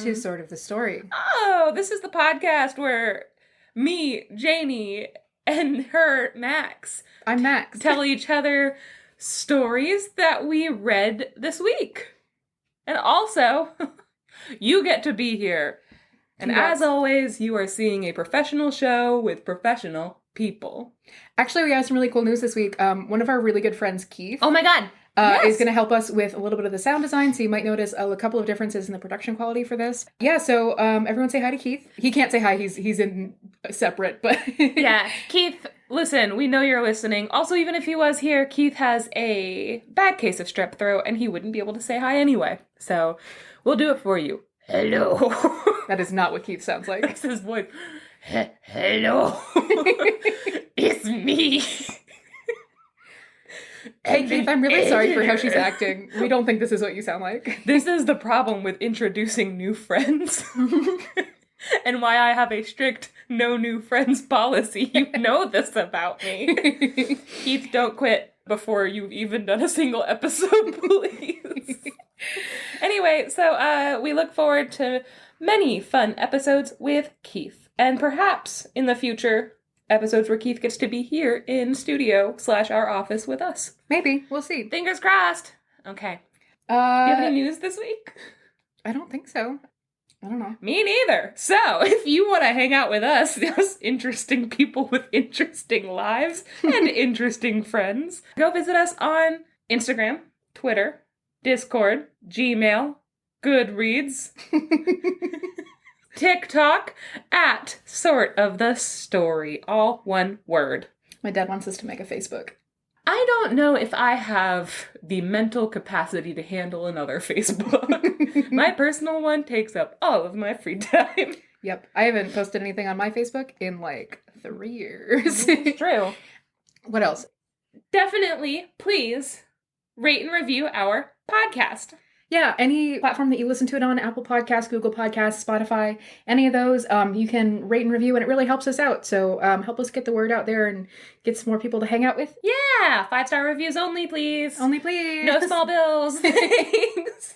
to Sort of the Story. Oh, this is the podcast where me, Janey, and her, Max. I'm Max. Tell each other stories that we read this week. And also, you get to be here. And Congrats. as always, you are seeing a professional show with professional people. Actually, we have some really cool news this week. One of our really good friends, Keith. Oh my god. Is going to help us with a little bit of the sound design, so you might notice a couple of differences in the production quality for this. Yeah, so everyone say hi to Keith. He can't say hi, he's in separate, but... Yeah, Keith, listen, we know you're listening. Also, even if he was here, Keith has a bad case of strep throat, and he wouldn't be able to say hi anyway. So, we'll do it for you. Hello. That is not what Keith sounds like. That's his voice. Hello. It's me. Hey, Keith, I'm really sorry for how she's acting. We don't think this is what you sound like. This is the problem with introducing new friends. And why I have a strict no new friends policy. You know this about me. Keith, don't quit before you've even done a single episode, please. Anyway, so we look forward to many fun episodes with Keith. And perhaps in the future, episodes where Keith gets to be here in studio / our office with us. Maybe. We'll see. Fingers crossed. Okay. Do you have any news this week? I don't think so. I don't know. Me neither. So, if you want to hang out with us, those interesting people with interesting lives and interesting friends, go visit us on Instagram, Twitter, Discord, Gmail, Goodreads, TikTok, at Sort of the Story. All one word. My dad wants us to make a Facebook. I don't know if I have the mental capacity to handle another Facebook. My personal one takes up all of my free time. Yep. I haven't posted anything on my Facebook in like 3 years. It's true. What else? Definitely, please, rate and review our podcast. Yeah, any platform that you listen to it on, Apple Podcasts, Google Podcasts, Spotify, any of those, you can rate and review, and it really helps us out. So help us get the word out there and get some more people to hang out with. Yeah, 5-star reviews only, please. Only please. No small bills. Thanks.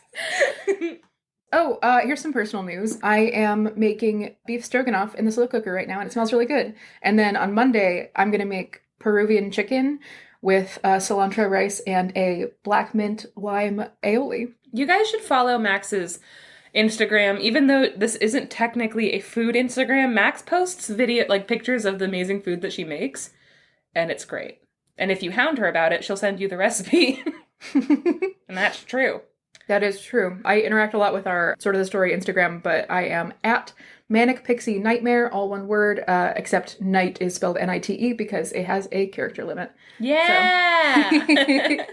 Oh, here's some personal news. I am making beef stroganoff in the slow cooker right now, and it smells really good. And then on Monday, I'm going to make Peruvian chicken with cilantro rice and a black mint lime aioli. You guys should follow Max's Instagram. Even though this isn't technically a food Instagram, Max posts pictures of the amazing food that she makes, and it's great. And if you hound her about it, she'll send you the recipe. And that's true. That is true. I interact a lot with our Sort of the Story Instagram, but I am at Manic Pixie Nightmare, all one word, except night is spelled N-I-T-E because it has a character limit. Yeah! So.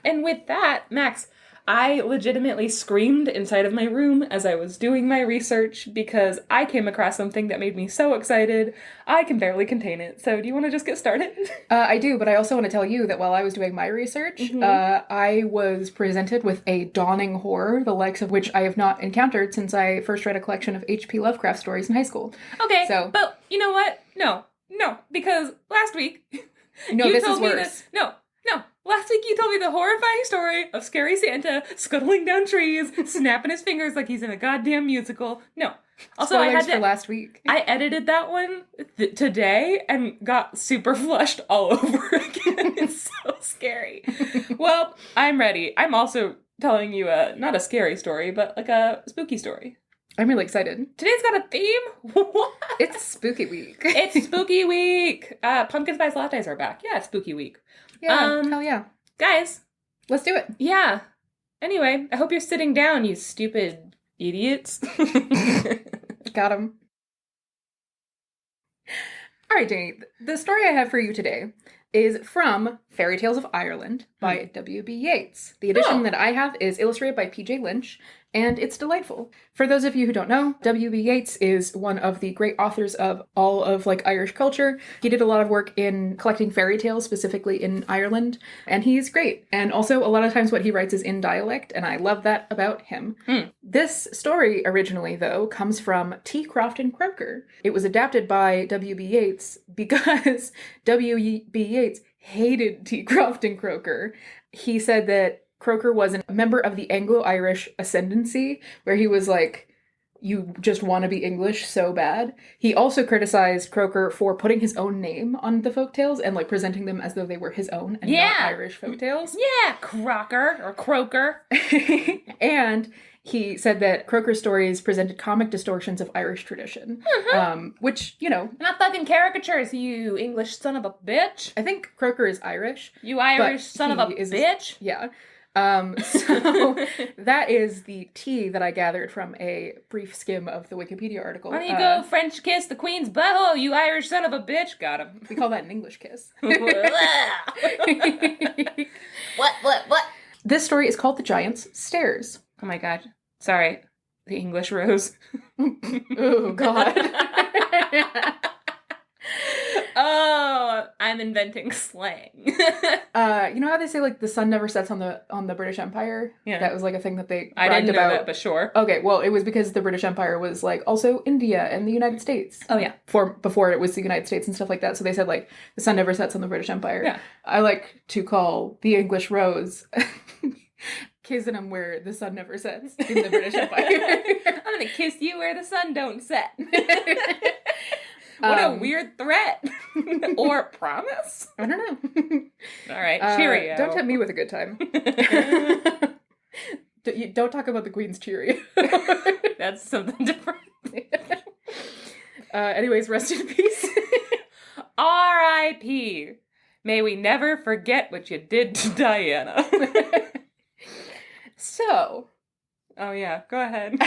And with that, Max, I legitimately screamed inside of my room as I was doing my research because I came across something that made me so excited, I can barely contain it. So do you want to just get started? I do, but I also want to tell you that while I was doing my research, I was presented with a dawning horror, the likes of which I have not encountered since I first read a collection of H.P. Lovecraft stories in high school. Okay, but you know what? No, because last week... No, this is worse. No. Last week you told me the horrifying story of Scary Santa scuttling down trees, snapping his fingers like he's in a goddamn musical. No. Also, Spoilers for last week. I edited that one today and got super flushed all over again. It's so scary. Well, I'm ready. I'm also telling you not a scary story, but like a spooky story. I'm really excited. Today's got a theme? What? It's spooky week. It's spooky week. Pumpkin spice lattes are back. Yeah, it's spooky week. Yeah, hell yeah. Guys. Let's do it. Yeah. Anyway, I hope you're sitting down, you stupid idiots. Got him. All right, Janey. The story I have for you today is from Fairy Tales of Ireland by W.B. Yeats. The edition that I have is illustrated by P.J. Lynch, and it's delightful. For those of you who don't know, W.B. Yeats is one of the great authors of all of Irish culture. He did a lot of work in collecting fairy tales, specifically in Ireland, and he's great. And also, a lot of times what he writes is in dialect, and I love that about him. This story originally, though, comes from T. Crofton Croker. It was adapted by W.B. Yeats because W.B. Yeats hated T. Crofton Croker. He said that Croker was a member of the Anglo-Irish ascendancy, where he was like you just want to be English so bad. He also criticized Croker for putting his own name on the folktales and like presenting them as though they were his own and not Irish folktales. Yeah, Croker. And he said that Croker's stories presented comic distortions of Irish tradition, which, you know... Not fucking caricatures, you English son of a bitch. I think Croker is Irish. You Irish son of a bitch. Yeah. So that is the tea that I gathered from a brief skim of the Wikipedia article. Why don't you go French kiss the Queen's butthole, you Irish son of a bitch? Got him. We call that an English kiss. What? This story is called The Giant's Stairs. Oh my god. Sorry. The English rose. Oh, God. Oh, I'm inventing slang. You know how they say, like, the sun never sets on the British Empire? Yeah. That was, like, a thing that they I didn't know about. that, but sure. Okay, well, it was because the British Empire was, like, also India and the United States. Oh, yeah. Before it was the United States and stuff like that. So they said, like, the sun never sets on the British Empire. Yeah. I like to call the English rose kissing them where the sun never sets in the British Empire. I'm gonna kiss you where the sun don't set. What a weird threat. Or promise? I don't know. All right, cheerio. Don't tempt me with a good time. Don't talk about the Queen's Cheerio. That's something different. Anyways, rest in peace. R.I.P. May we never forget what you did to Diana. So. Oh yeah, go ahead.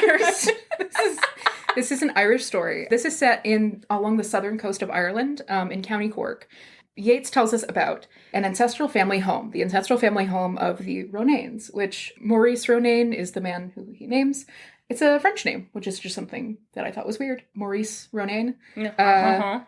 This is an Irish story. This is set along the southern coast of Ireland, in County Cork. Yeats tells us about an ancestral family home, the ancestral family home of the Ronanes, which Maurice Ronaine is the man who he names. It's a French name, which is just something that I thought was weird. Maurice Ronaine. Yes.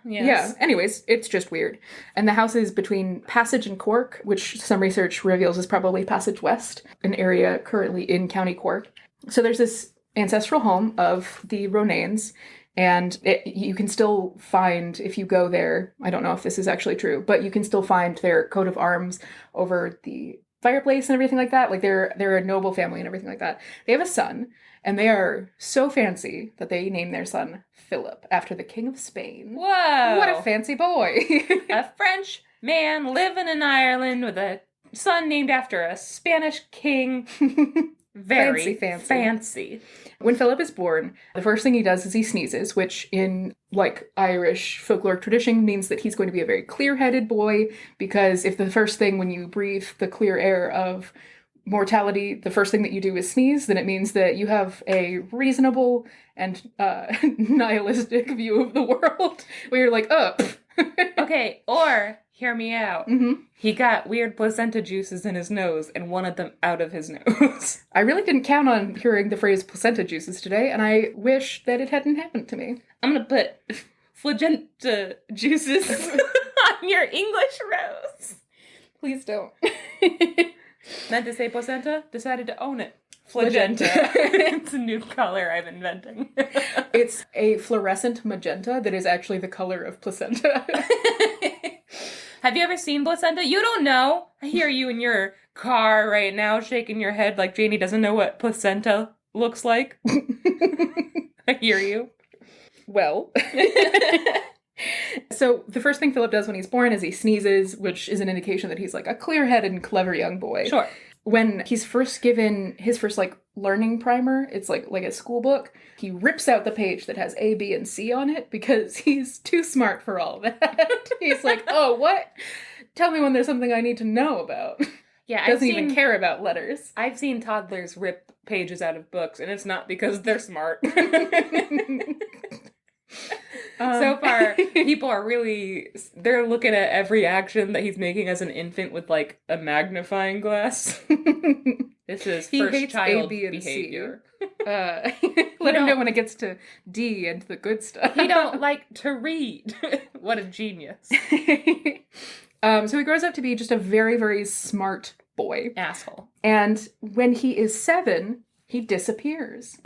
Yeah, anyways, it's just weird. And the house is between Passage and Cork, which some research reveals is probably Passage West, an area currently in County Cork. So there's this ancestral home of the Ronanes, and you can still find, if you go there, I don't know if this is actually true, but you can still find their coat of arms over the fireplace and everything like that. Like they're a noble family and everything like that. They have a son, and they are so fancy that they name their son Philip after the King of Spain. Whoa! What a fancy boy! A French man living in Ireland with a son named after a Spanish king. Very fancy. When Philip is born, the first thing he does is he sneezes, which in, like, Irish folkloric tradition means that he's going to be a very clear-headed boy, because if the first thing when you breathe the clear air of mortality, the first thing that you do is sneeze, then it means that you have a reasonable and nihilistic view of the world, where you're like, oh. Okay, or, hear me out. Mm-hmm. He got weird placenta juices in his nose and wanted them out of his nose. I really didn't count on hearing the phrase placenta juices today, and I wish that it hadn't happened to me. I'm gonna put flagenta juices on your English rose. Please don't. Meant to say placenta, decided to own it. Flagenta. It's a new color I'm inventing. It's a fluorescent magenta that is actually the color of placenta. Have you ever seen placenta? You don't know. I hear you in your car right now shaking your head like Janey doesn't know what placenta looks like. I hear you. Well. So the first thing Philip does when he's born is he sneezes, which is an indication that he's like a clear-headed and clever young boy. Sure. When he's first given his first, like, learning primer, it's like a school book, he rips out the page that has A, B, and C on it because he's too smart for all that. He's like, oh, what? Tell me when there's something I need to know about. Yeah, Doesn't even care about letters. I've seen toddlers rip pages out of books, and it's not because they're smart. So far, people are they're looking at every action that he's making as an infant with, like, a magnifying glass. This is first child behavior. Let him know when it gets to D and the good stuff. He don't like to read. What a genius. So he grows up to be just a very, very smart boy. Asshole. And when he is 7, he disappears.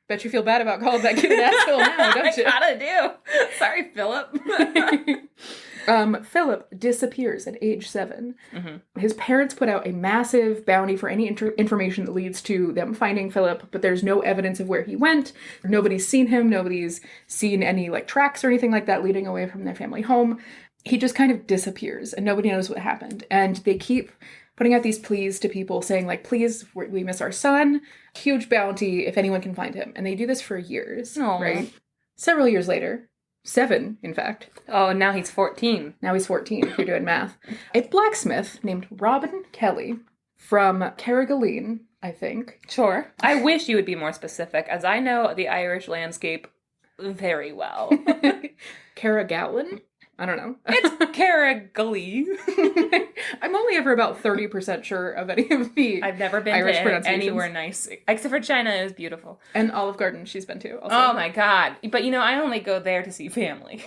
Bet you feel bad about calling that kid an asshole now, don't you? I gotta do. Sorry, Philip. Philip disappears at age 7. Mm-hmm. His parents put out a massive bounty for any information that leads to them finding Philip, but there's no evidence of where he went. Nobody's seen him. Nobody's seen any like tracks or anything like that leading away from their family home. He just kind of disappears and nobody knows what happened. And they keep putting out these pleas to people saying like, please, we miss our son. Huge bounty if anyone can find him. And they do this for years, Aww. right? Several years later, 7, in fact. Oh, now he's 14. Now he's 14, if you're doing math. A blacksmith named Robin Kelly from Carrigaline, I think. Sure. I wish you would be more specific, as I know the Irish landscape very well. Carrigaline? I don't know. It's Carrigalee. I'm only ever about 30% sure of any of the I've never been Irish to pronunciations. anywhere nice. Except for China, it was beautiful. And Olive Garden she's been to also. Oh my god. But I only go there to see family.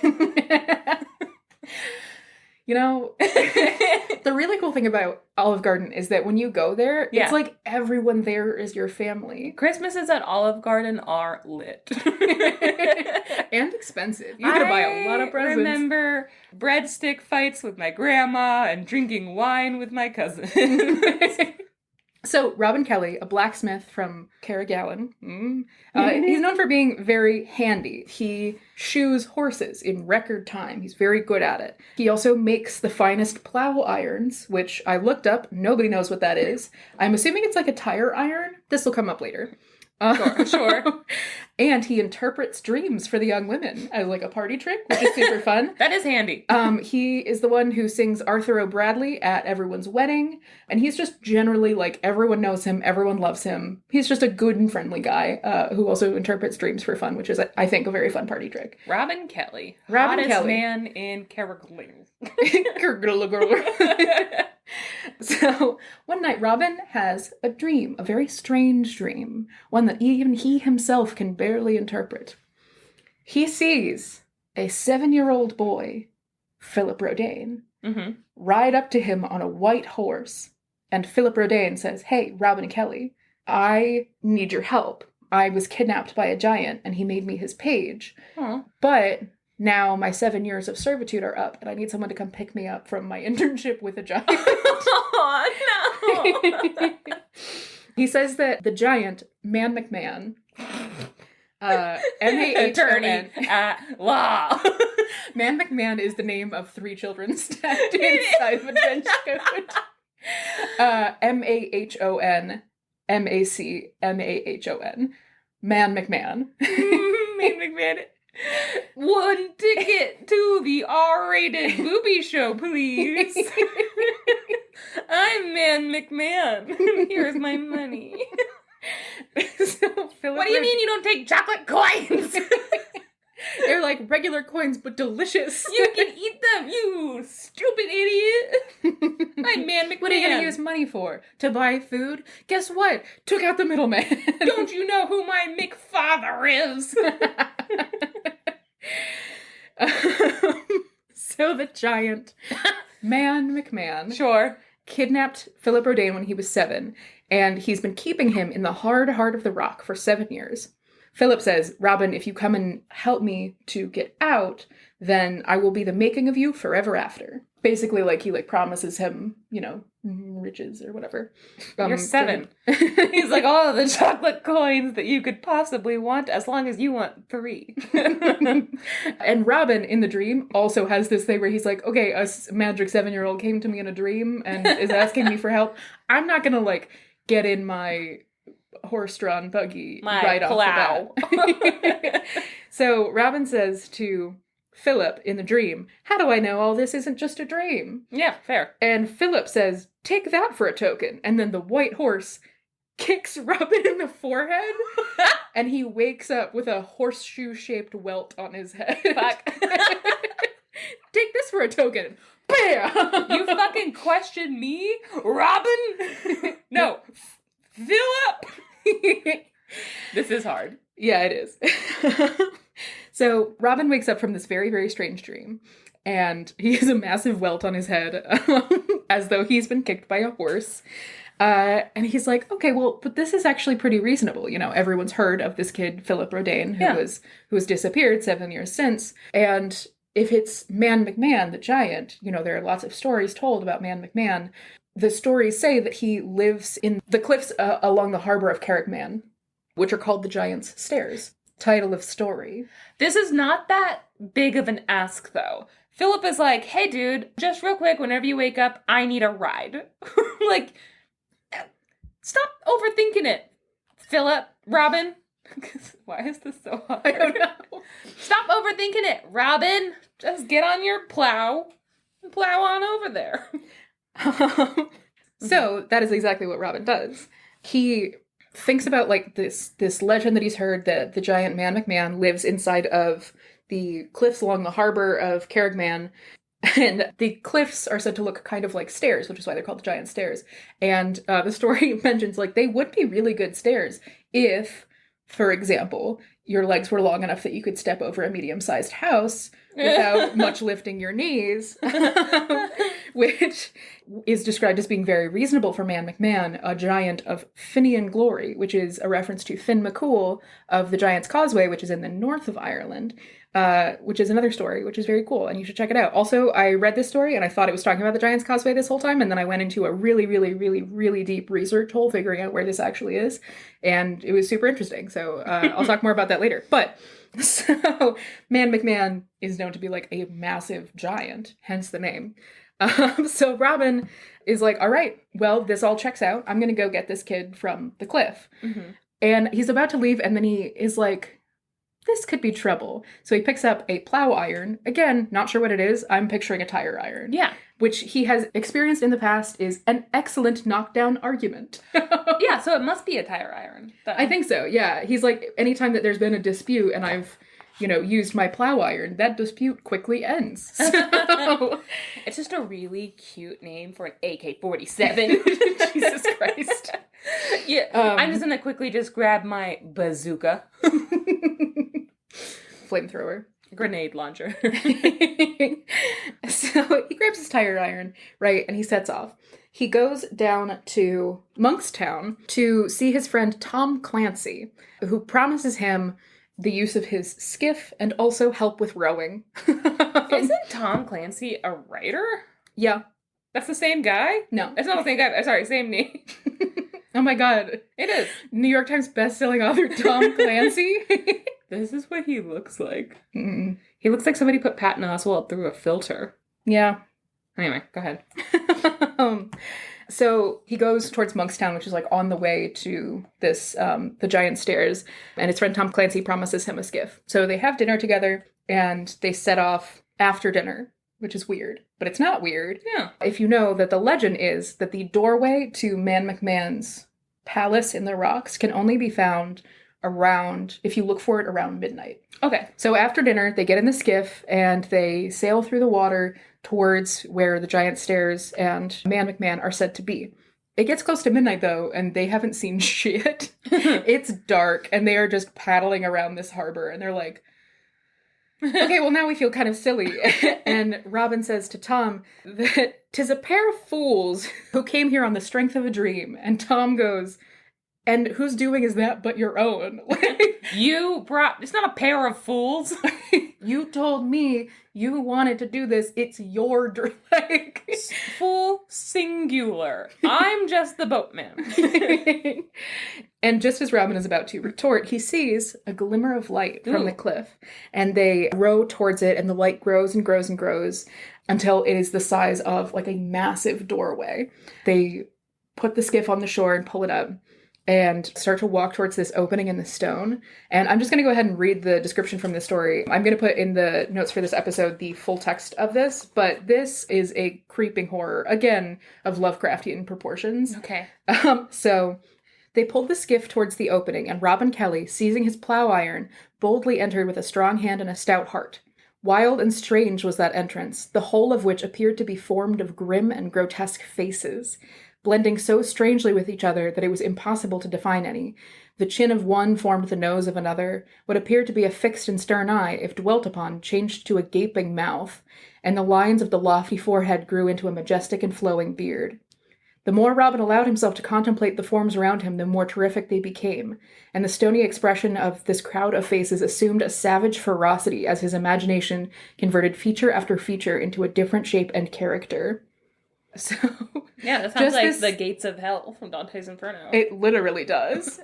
The really cool thing about Olive Garden is that when you go there, Yeah. it's like everyone there is your family. Christmases at Olive Garden are lit. And expensive. You gotta buy a lot of presents. I remember breadstick fights with my grandma and drinking wine with my cousin. So, Robin Kelly, a blacksmith from Carrigaline, he's known for being very handy. He shoes horses in record time. He's very good at it. He also makes the finest plow irons, which I looked up. Nobody knows what that is. I'm assuming it's like a tire iron. This will come up later. Sure. And he interprets dreams for the young women as like a party trick, which is super fun. That is handy. He is the one who sings Arthur O'Bradley at everyone's wedding. And he's just generally like, everyone knows him. Everyone loves him. He's just a good and friendly guy who also interprets dreams for fun, which is, I think, a very fun party trick. Robin Kelly. Robin hottest Kelly. man in Carrigaline. So, one night, Robin has a dream, a very strange dream, one that even he himself can barely interpret. He sees a 7-year-old boy, Philip Rodaine, ride up to him on a white horse, and Philip Rodaine says, "Hey, Robin Kelly, I need your help. I was kidnapped by a giant, and he made me his page. Aww. But now my 7 years of servitude are up, and I need someone to come pick me up from my internship with a giant." Oh, no. He says that the giant, Man McMahon, M-A-H-O-N, Attorney at law. Man McMahon is the name of 3 children stacked inside of a trench coat. M-A-H-O-N, M-A-C-M-A-H-O-N. Man McMahon. Man McMahon. 1 ticket to the R-rated booby show, please. I'm Man McMahon. Here's my money. So Philip, What do you mean you don't take chocolate coins? They're like regular coins, but delicious. You can eat them, you stupid idiot. I'm Man McMahon. What are you going to use money for? To buy food? Guess what? Took out the middleman. Don't you know who my McFather is? So the giant, Man McMahon, Sure. kidnapped Philip Rodaine when he was 7, and he's been keeping him in the hard heart of the rock for 7 years. Philip says, "Robin, if you come and help me to get out, then I will be the making of you forever after." Basically, like, he, like, promises him, riches or whatever. You're 7. He's like, all the chocolate coins that you could possibly want, as long as you want 3. And Robin, in the dream, also has this thing where he's like, okay, a magic 7-year-old came to me in a dream and is asking me for help. I'm not gonna, like, get in my horse-drawn buggy right off the bat. So Robin says to Philip in the dream, "How do I know all this isn't just a dream?" Yeah, fair. And Philip says, "Take that for a token." And then the white horse kicks Robin in the forehead, and he wakes up with a horseshoe-shaped welt on his head. Fuck. Take this for a token. Bam! You fucking question me, Robin? No, Philip. This is hard. Yeah, it is. So Robin wakes up from this very, very strange dream, and he has a massive welt on his head, as though he's been kicked by a horse. And he's like, okay, well, but this is actually pretty reasonable. Everyone's heard of this kid, Philip Rodaine, who was disappeared 7 years since. And if it's Man McMahon, the giant, there are lots of stories told about Man McMahon. The stories say that he lives in the cliffs along the harbor of Carrickman, which are called the Giant's Stairs. Title of story. This is not that big of an ask, though. Philip is like, hey, dude, just real quick, whenever you wake up, I need a ride. Like, stop overthinking it, Philip. Robin. Why is this so hard? I don't know. Stop overthinking it, Robin. Just get on your plow and plow on over there. So that is exactly what Robin does. He thinks about like this legend that he's heard that the giant Man McMahon lives inside of the cliffs along the harbor of Carrickman. And the cliffs are said to look kind of like stairs, which is why they're called the Giant Stairs. And the story mentions like they would be really good stairs if, for example, your legs were long enough that you could step over a medium-sized house without much lifting your knees, which is described as being very reasonable for Man McMahon, a giant of Finian glory, which is a reference to Finn McCool of the Giant's Causeway, which is in the north of Ireland, which is another story, which is very cool, and you should check it out. Also, I read this story, and I thought it was talking about the Giant's Causeway this whole time, and then I went into a really, really, really, really deep research hole figuring out where this actually is, and it was super interesting, so I'll talk more about that later. But, so, Man McMahon is known to be like a massive giant, hence the name. So Robin is like, all right, well, this all checks out. I'm going to go get this kid from the cliff. Mm-hmm. And he's about to leave, and then he is like, this could be trouble. So he picks up a plow iron. Again, not sure what it is. I'm picturing a tire iron. Yeah. Which he has experienced in the past is an excellent knockdown argument. Yeah, so it must be a tire iron. I think so, yeah. He's like, anytime that there's been a dispute and I've, used my plow iron, that dispute quickly ends. So, it's just a really cute name for an AK-47. Jesus Christ. Yeah, I'm just gonna quickly just grab my bazooka. Flamethrower. Grenade launcher. So he grabs his tire iron, right, and he sets off. He goes down to Monkstown to see his friend Tom Clancy, who promises him the use of his skiff and also help with rowing. Isn't Tom Clancy a writer? Yeah. That's the same guy? No. It's not the same guy. Sorry, same name. Oh my god. It is. New York Times bestselling author Tom Clancy. This is what he looks like. Mm-mm. He looks like somebody put Patton Oswalt through a filter. Yeah. Anyway, go ahead. So he goes towards Monkstown, which is like on the way to this, the Giant Stairs, and his friend Tom Clancy promises him a skiff. So they have dinner together, and they set off after dinner, which is weird, but it's not weird. Yeah. If you know that the legend is that the doorway to Man McMahon's palace in the rocks can only be found if you look for it around midnight. Okay. So after dinner, they get in the skiff and they sail through the water towards where the Giant Stairs and Man McMahon are said to be. It gets close to midnight, though, and they haven't seen shit. It's dark, and they are just paddling around this harbor, and they're like, okay, well, now we feel kind of silly. And Robin says to Tom that 'tis a pair of fools who came here on the strength of a dream. And Tom goes, and whose doing is that but your own? It's not a pair of fools. You told me you wanted to do this. It's your dream. Full singular. I'm just the boatman. And just as Robin is about to retort, he sees a glimmer of light from the cliff. And they row towards it, and the light grows and grows and grows until it is the size of like a massive doorway. They put the skiff on the shore and pull it up and start to walk towards this opening in the stone. And I'm just going to go ahead and read the description from the story. I'm going to put in the notes for this episode the full text of this, but this is a creeping horror, again, of Lovecraftian proportions. Okay. So they pulled the skiff towards the opening, and Robin Kelly, seizing his plow iron, boldly entered with a strong hand and a stout heart. Wild and strange was that entrance, the whole of which appeared to be formed of grim and grotesque faces, blending so strangely with each other that it was impossible to define any. The chin of one formed the nose of another. What appeared to be a fixed and stern eye, if dwelt upon, changed to a gaping mouth, and the lines of the lofty forehead grew into a majestic and flowing beard. The more Robin allowed himself to contemplate the forms around him, the more terrific they became, and the stony expression of this crowd of faces assumed a savage ferocity as his imagination converted feature after feature into a different shape and character. So, yeah, that sounds like the gates of hell from Dante's Inferno. It literally does.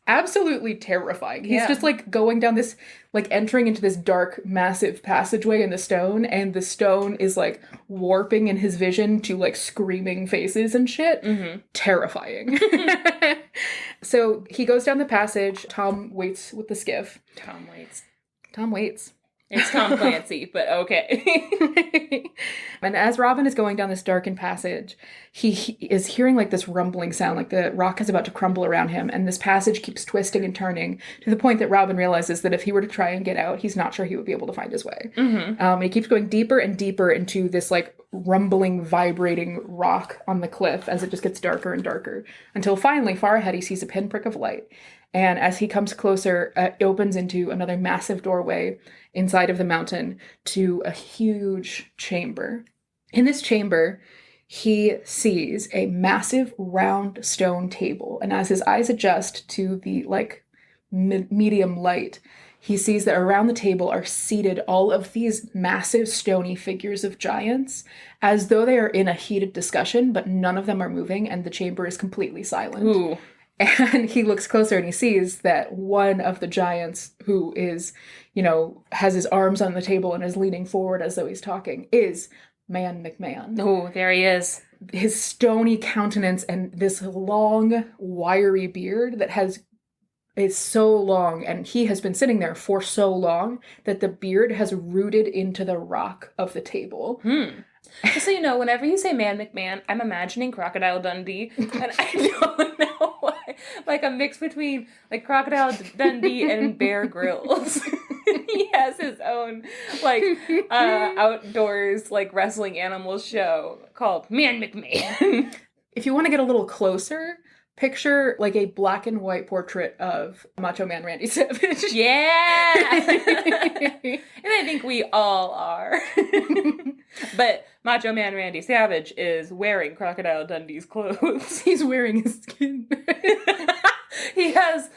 Absolutely terrifying. He's just like going down this, like entering into this dark, massive passageway in the stone, and the stone is like warping in his vision to like screaming faces and shit. Mm-hmm. Terrifying. So he goes down the passage. Tom waits with the skiff. Tom waits. It's Tom Clancy, but okay. And as Robin is going down this darkened passage, he is hearing like this rumbling sound, like the rock is about to crumble around him, and this passage keeps twisting and turning to the point that Robin realizes that if he were to try and get out, he's not sure he would be able to find his way. Mm-hmm. He keeps going deeper and deeper into this like rumbling, vibrating rock on the cliff as it just gets darker and darker, until finally, far ahead, he sees a pinprick of light. And as he comes closer, it opens into another massive doorway inside of the mountain to a huge chamber. In this chamber, he sees a massive round stone table. And as his eyes adjust to the like medium light, he sees that around the table are seated all of these massive stony figures of giants, as though they are in a heated discussion, but none of them are moving, and the chamber is completely silent. Ooh. And he looks closer and he sees that one of the giants, who is, has his arms on the table and is leaning forward as though he's talking, is Man McMahon. Oh, there he is. His stony countenance and this long, wiry beard that is so long, and he has been sitting there for so long that the beard has rooted into the rock of the table. Just so you know, whenever you say Man McMahon, I'm imagining Crocodile Dundee, and I don't know why. Like a mix between like Crocodile Dundee and Bear Grylls. He has his own like outdoors like wrestling animal show called Man McMahon. If you want to get a little closer, picture like a black and white portrait of Macho Man Randy Savage. Yeah! And I think we all are. But Macho Man Randy Savage is wearing Crocodile Dundee's clothes. He's wearing his skin. He has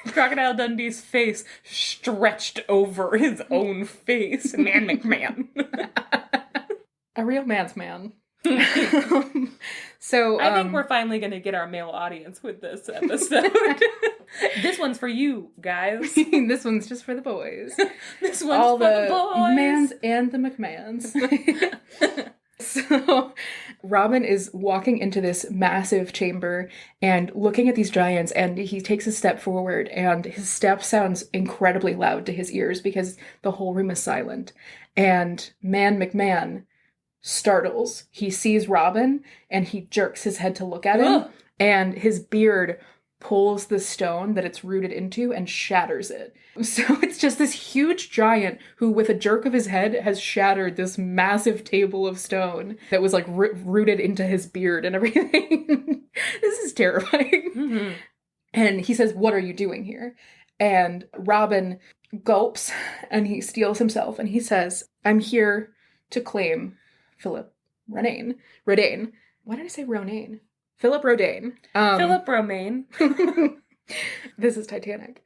Crocodile Dundee's face stretched over his own face. Man McMahon. A real man's man. So I think we're finally going to get our male audience with this episode. This one's for you, guys. This one's just for the boys. This one's all for the boys. Mans and the McMahons. So Robin is walking into this massive chamber and looking at these giants, and he takes a step forward, and his step sounds incredibly loud to his ears because the whole room is silent. And Man McMahon startles. He sees Robin and he jerks his head to look at him, and his beard pulls the stone that it's rooted into and shatters it. So it's just this huge giant who, with a jerk of his head, has shattered this massive table of stone that was like rooted into his beard and everything. This is terrifying. Mm-hmm. And he says, "What are you doing here?" And Robin gulps and he steels himself and he says, "I'm here to claim Philip Rodain. Why did I say Rodain? Philip Rodain. Philip Romaine. This is Titanic.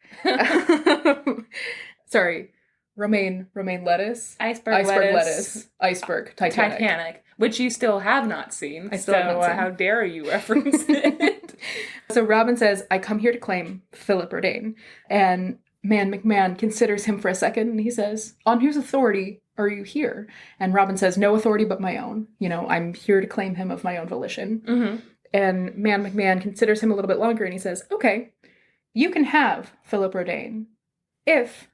Sorry. Romaine lettuce. Iceberg lettuce. Iceberg. Titanic. Which you still have not seen. I still have not seen. How dare you reference it? So Robin says, "I come here to claim Philip Rodain." And Man McMahon considers him for a second and he says, "On whose authority are you here?" And Robin says, "No authority but my own. I'm here to claim him of my own volition." Mm-hmm. And Man McMahon considers him a little bit longer and he says, "Okay, you can have Philip Rodain if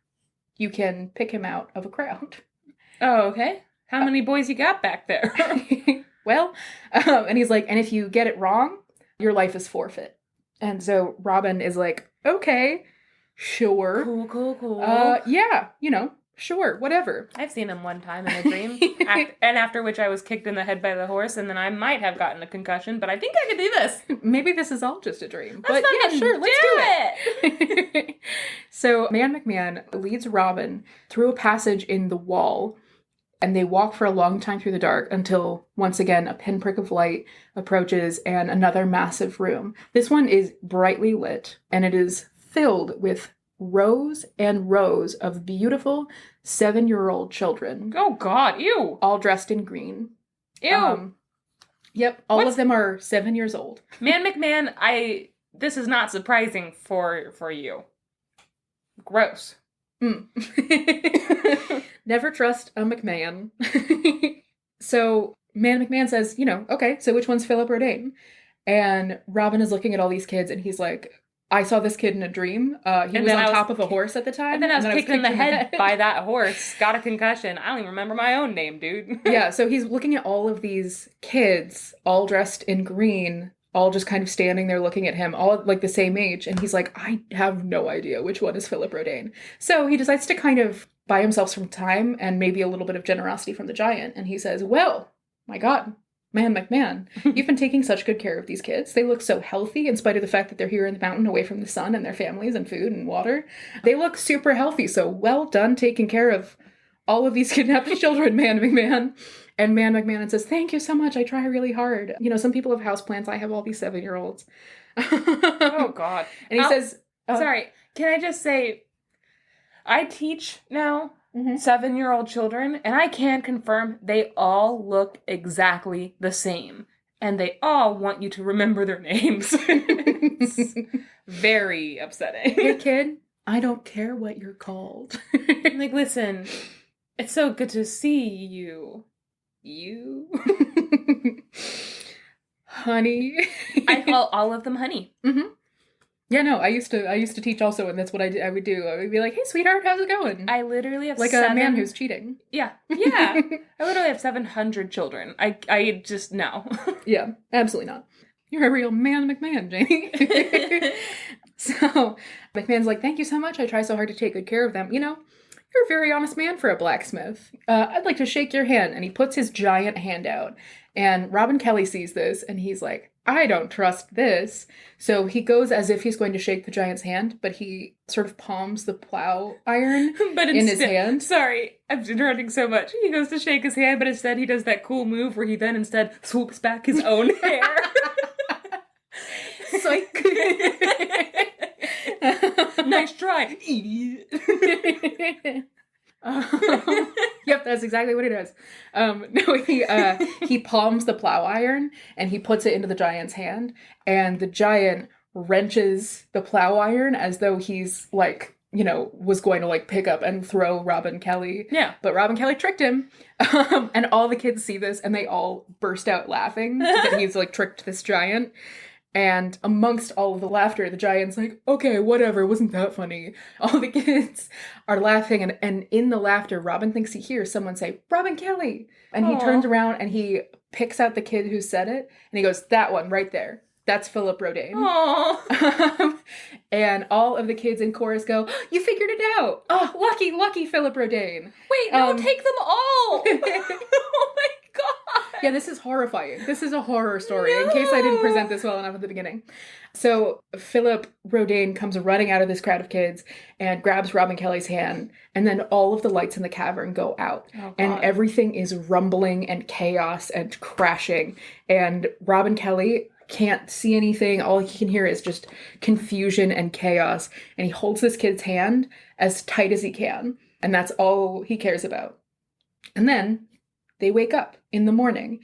you can pick him out of a crowd." Oh, okay. How many boys you got back there? Well, and he's like, "And if you get it wrong, your life is forfeit." And so Robin is like, "Okay, sure. Cool. Yeah, sure, whatever." I've seen him one time in a dream. And after which I was kicked in the head by the horse, and then I might have gotten a concussion, but I think I could do this. Maybe this is all just a dream. But yeah, sure, let's do it. So Man McMahon leads Robin through a passage in the wall And they walk for a long time through the dark until, once again, a pinprick of light approaches and another massive room. This one is brightly lit, and it is filled with rows and rows of beautiful 7-year-old children. Oh, God. Ew. All dressed in green. Ew. Yep. All of them are 7 years old. Man McMahon, this is not surprising for you. Gross. Never trust a McMahon. So Man McMahon says, okay, so which one's Philip Rodain? And Robin is looking at all these kids and he's like, I saw this kid in a dream. He was on top of a horse at the time. And then I was kicked in the head by that horse. Got a concussion. I don't even remember my own name, dude. Yeah, so he's looking at all of these kids, all dressed in green, all just kind of standing there looking at him, all like the same age. And he's like, I have no idea which one is Philip Rodain. So he decides to kind of buy himself some time and maybe a little bit of generosity from the giant. And he says, well, my God, Man McMahon, you've been taking such good care of these kids. They look so healthy in spite of the fact that they're here in the mountain away from the sun and their families and food and water. They look super healthy. So well done taking care of all of these kidnapped children, Man McMahon. And Man McMahon says, thank you so much. I try really hard. Some people have houseplants. I have all these 7-year-olds. Oh, God. And he says... sorry, can I just say, I teach now 7-year-old children, and I can confirm they all look exactly the same. And they all want you to remember their names. It's very upsetting. Hey, kid, I don't care what you're called. I'm like, listen, it's so good to see you. You? Honey. I call all of them honey. Mm-hmm. Yeah, no, I used to teach also, and that's what I would do. I would be like, hey, sweetheart, how's it going? I literally have like a man who's cheating. Yeah. I literally have 700 children. I just, no. Yeah, absolutely not. You're a real Man McMahon, Janey. So, McMahon's like, thank you so much. I try so hard to take good care of them. You're a very honest man for a blacksmith. I'd like to shake your hand. And he puts his giant hand out. And Robin Kelly sees this, and he's like, I don't trust this. So he goes as if he's going to shake the giant's hand, but he sort of palms the plow iron in his hand. Sorry, I'm interrupting so much. He goes to shake his hand, but instead he does that cool move where he then instead swoops back his own hair. Psych. Nice try, idiot. Yep, that's exactly what he does. No, he palms the plow iron and he puts it into the giant's hand, and the giant wrenches the plow iron as though he's like, was going to like pick up and throw Robin Kelly. Yeah. But Robin Kelly tricked him. And all the kids see this and they all burst out laughing that he's like tricked this giant. And amongst all of the laughter, the giant's like, okay, whatever, wasn't that funny? All the kids are laughing, and in the laughter, Robin thinks he hears someone say, Robin Kelly! And he turns around and he picks out the kid who said it, and he goes, that one right there. That's Philip Rodain. And all of the kids in chorus go, you figured it out! Oh, lucky Philip Rodain. Wait, no, take them all! Oh my God! Yeah, this is horrifying. This is a horror story, in case I didn't present this well enough at the beginning. So Philip Rodain comes running out of this crowd of kids and grabs Robin Kelly's hand, and then all of the lights in the cavern go out. Oh, and everything is rumbling and chaos and crashing. And Robin Kelly can't see anything. All he can hear is just confusion and chaos. And he holds this kid's hand as tight as he can. And that's all he cares about. And then they wake up in the morning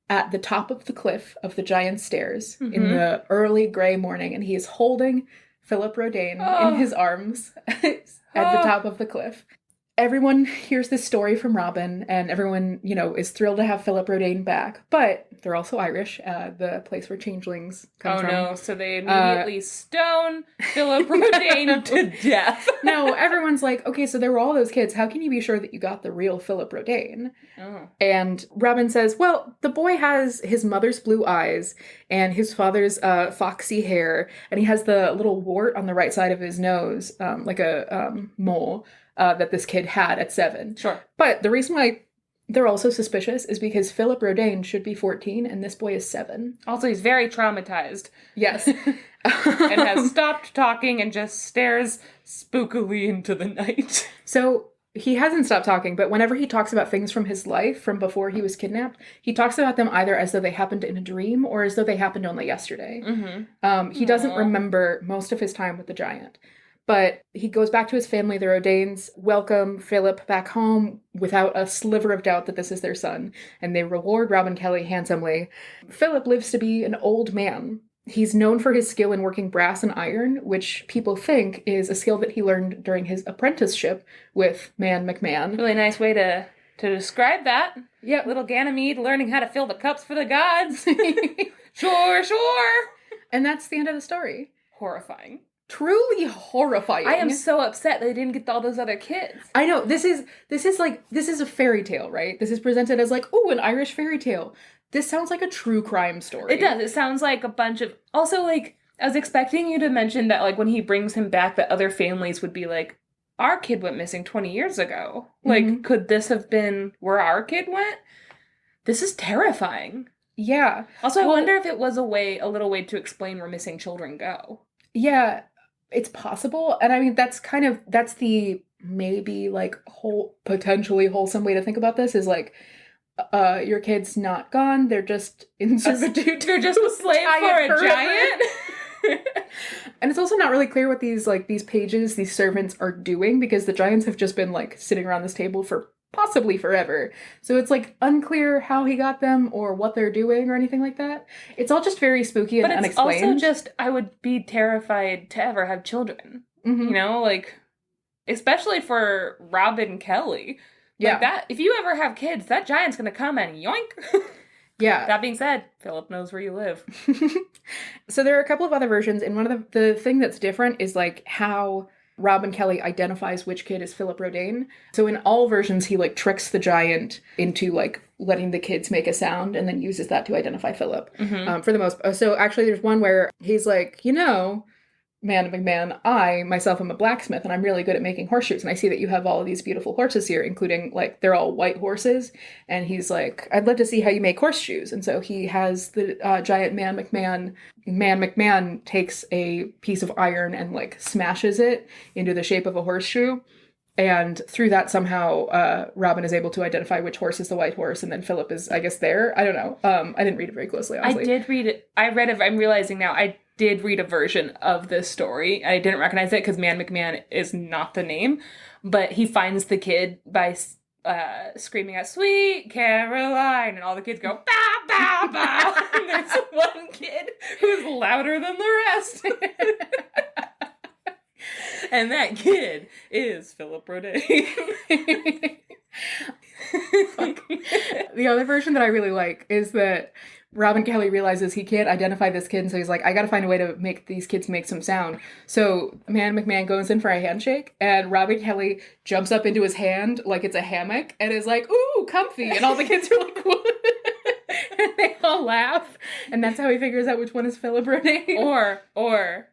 at the top of the cliff of the giant stairs in the early gray morning, and he is holding Philip Rodain in his arms at the top of the cliff. Everyone hears this story from Robin, and everyone, is thrilled to have Philip Rodain back. But they're also Irish, the place where changelings come from. Oh no, so they immediately stone Philip Rodain to death. No, everyone's like, okay, so there were all those kids. How can you be sure that you got the real Philip Rodain? Oh. And Robin says, well, the boy has his mother's blue eyes and his father's foxy hair, and he has the little wart on the right side of his nose, like a mole. That this kid had at 7. Sure. But the reason why they're also suspicious is because Philip Rodain should be 14 and this boy is 7. Also, he's very traumatized. Yes. And has stopped talking and just stares spookily into the night. So he hasn't stopped talking, but whenever he talks about things from his life from before he was kidnapped, he talks about them either as though they happened in a dream or as though they happened only yesterday. He doesn't remember most of his time with the giant. But he goes back to his family, the Rodanes, welcome Philip back home without a sliver of doubt that this is their son, and they reward Robin Kelly handsomely. Philip lives to be an old man. He's known for his skill in working brass and iron, which people think is a skill that he learned during his apprenticeship with Man McMahon. Really nice way to describe that. Yep. Little Ganymede learning how to fill the cups for the gods. Sure. And that's the end of the story. Horrifying. Truly horrifying. I am so upset they didn't get all those other kids. I know. This is a fairy tale, right? This is presented as like, oh, an Irish fairy tale. This sounds like a true crime story. It does. It sounds like a bunch of... Also, like, I was expecting you to mention that, like, when he brings him back, that other families would be like, our kid went missing 20 years ago. Like, could this have been where our kid went? This is terrifying. Yeah. Also, I wonder if it was a little way to explain where missing children go. Yeah, it's possible. And I mean, that's the maybe, like, potentially wholesome way to think about this is, like, your kid's not gone, they're just in servitude. They're just a slave for a giant. And it's also not really clear what these pages, these servants are doing, because the giants have just been, like, sitting around this table for possibly forever. So it's, like, unclear how he got them or what they're doing or anything like that. It's all just very spooky and unexplained. But it's also just, I would be terrified to ever have children. You know, like, especially for Robin Kelly. Like that, if you ever have kids, that giant's gonna come and yoink. Yeah. That being said, Philip knows where you live. So there are a couple of other versions, and one of the thing that's different is, like, how Robin Kelly identifies which kid is Philip Rodane. So in all versions, he, like, tricks the giant into, like, letting the kids make a sound and then uses that to identify Philip. For the most... So actually there's one where he's like, you know... Man McMahon, I, myself, am a blacksmith, and I'm really good at making horseshoes, and I see that you have all of these beautiful horses here, including, like, they're all white horses, and he's like, I'd love to see how you make horseshoes, and so he has the giant Man McMahon takes a piece of iron and, like, smashes it into the shape of a horseshoe, and through that, somehow, Robin is able to identify which horse is the white horse, and then Philip is, I guess, there. I don't know. I didn't read it very closely, honestly. I did read it. I'm realizing now, I did read a version of this story. I didn't recognize it because Man McMahon is not the name, but he finds the kid by screaming out, "Sweet Caroline," and all the kids go, "Bow, bow, bow." And there's one kid who's louder than the rest. And that kid is Philip Rodane. The other version that I really like is that Robin Kelly realizes he can't identify this kid, and so he's like, I gotta find a way to make these kids make some sound. So Man McMahon goes in for a handshake, and Robin Kelly jumps up into his hand like it's a hammock, and is like, ooh, comfy, and all the kids are like, what? And they all laugh, and that's how he figures out which one is Philip Rodane. Or,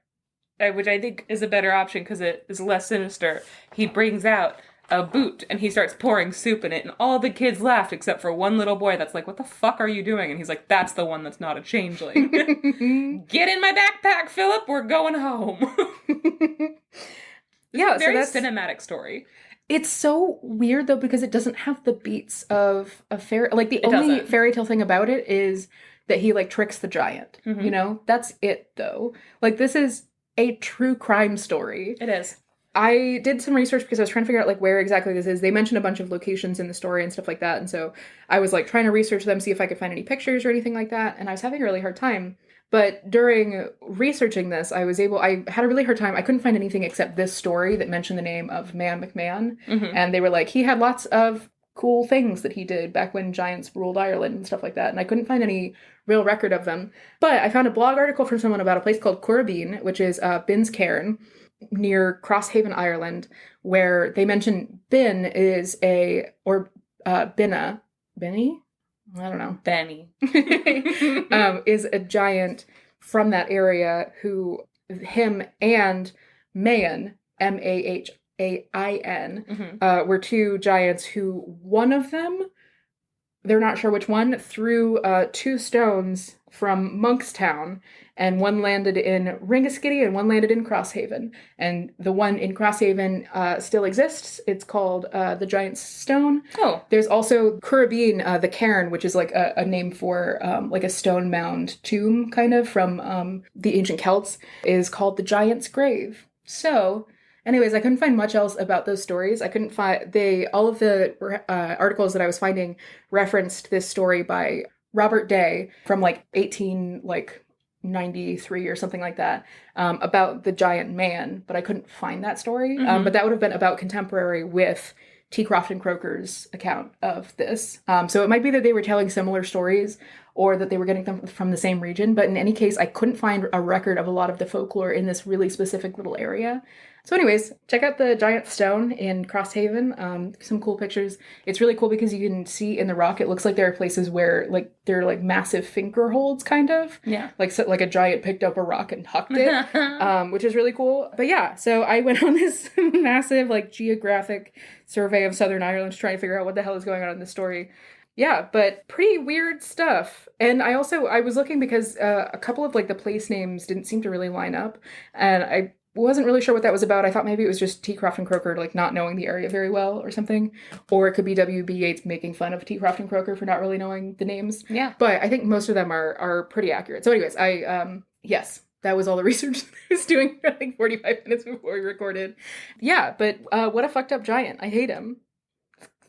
which I think is a better option because it is less sinister, he brings out a boot, and he starts pouring soup in it, and all the kids laughed except for one little boy that's like, what the fuck are you doing? And he's like, that's the one that's not a changeling. Get in my backpack, Philip, we're going home. Yeah, very so that's cinematic story. It's so weird, though, because it doesn't have the beats of a fairy... Like, the only fairy tale thing about it is that he, like, tricks the giant, you know? That's it, though. Like, this is a true crime story. It is. I did some research because I was trying to figure out, like, where exactly this is. They mentioned a bunch of locations in the story and stuff like that, and so I was, like, trying to research them, see if I could find any pictures or anything like that, and I was having a really hard time. But during researching this, I had a really hard time. I couldn't find anything except this story that mentioned the name of Man McMahon, and they were like, he had lots of cool things that he did back when giants ruled Ireland and stuff like that, and I couldn't find any real record of them. But I found a blog article from someone about a place called Currabeen, which is Bin's Cairn, near Crosshaven, Ireland, where they mention Bin is Binna. Benny? I don't know. Benny. Is a giant from that area who, him and Mahan, Mahain, were two giants who, one of them they're not sure which one, threw 2 stones from Monkstown, and one landed in Ringaskiddy and one landed in Crosshaven. And the one in Crosshaven still exists. It's called the Giant's Stone. Oh. There's also Currabeen, the Cairn, which is like a name for like a stone mound tomb, kind of, from the ancient Celts, is called the Giant's Grave. So, anyways, I couldn't find much else about those stories. I couldn't find all of the articles that I was finding referenced this story by Robert Day from like 1893 or something like that, about the giant man, but I couldn't find that story. Mm-hmm. But that would have been about contemporary with T. Crofton Croker's account of this. So it might be that they were telling similar stories or that they were getting them from the same region. But in any case, I couldn't find a record of a lot of the folklore in this really specific little area. So anyways, check out the Giant Stone in Crosshaven. Some cool pictures. It's really cool because you can see in the rock, it looks like there are places where like there are like massive finger holds, kind of. Yeah. Like a giant picked up a rock and hucked it, which is really cool. But yeah, so I went on this massive like geographic survey of Southern Ireland to try and figure out what the hell is going on in this story. Yeah, but pretty weird stuff. And I was looking because a couple of like the place names didn't seem to really line up, and I wasn't really sure what that was about. I thought maybe it was just T. Crofton Croker like not knowing the area very well or something, or it could be W.B. Yeats making fun of T. Crofton Croker for not really knowing the names. Yeah, but I think most of them are pretty accurate. So, anyways, yes. That was all the research I was doing for like 45 minutes before we recorded. Yeah, but what a fucked up giant. I hate him.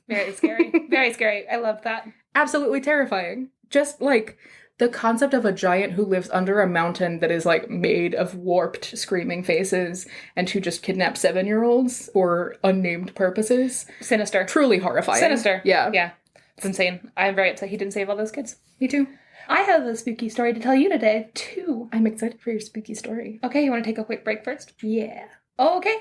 Very scary. Very scary. I love that. Absolutely terrifying. Just like the concept of a giant who lives under a mountain that is like made of warped screaming faces and who just kidnap 7-year-olds for unnamed purposes. Sinister. Truly horrifying. Sinister. Yeah. Yeah. It's insane. I'm very upset he didn't save all those kids. Me too. I have a spooky story to tell you today, too. I'm excited for your spooky story. Okay, you want to take a quick break first? Yeah. Oh, okay.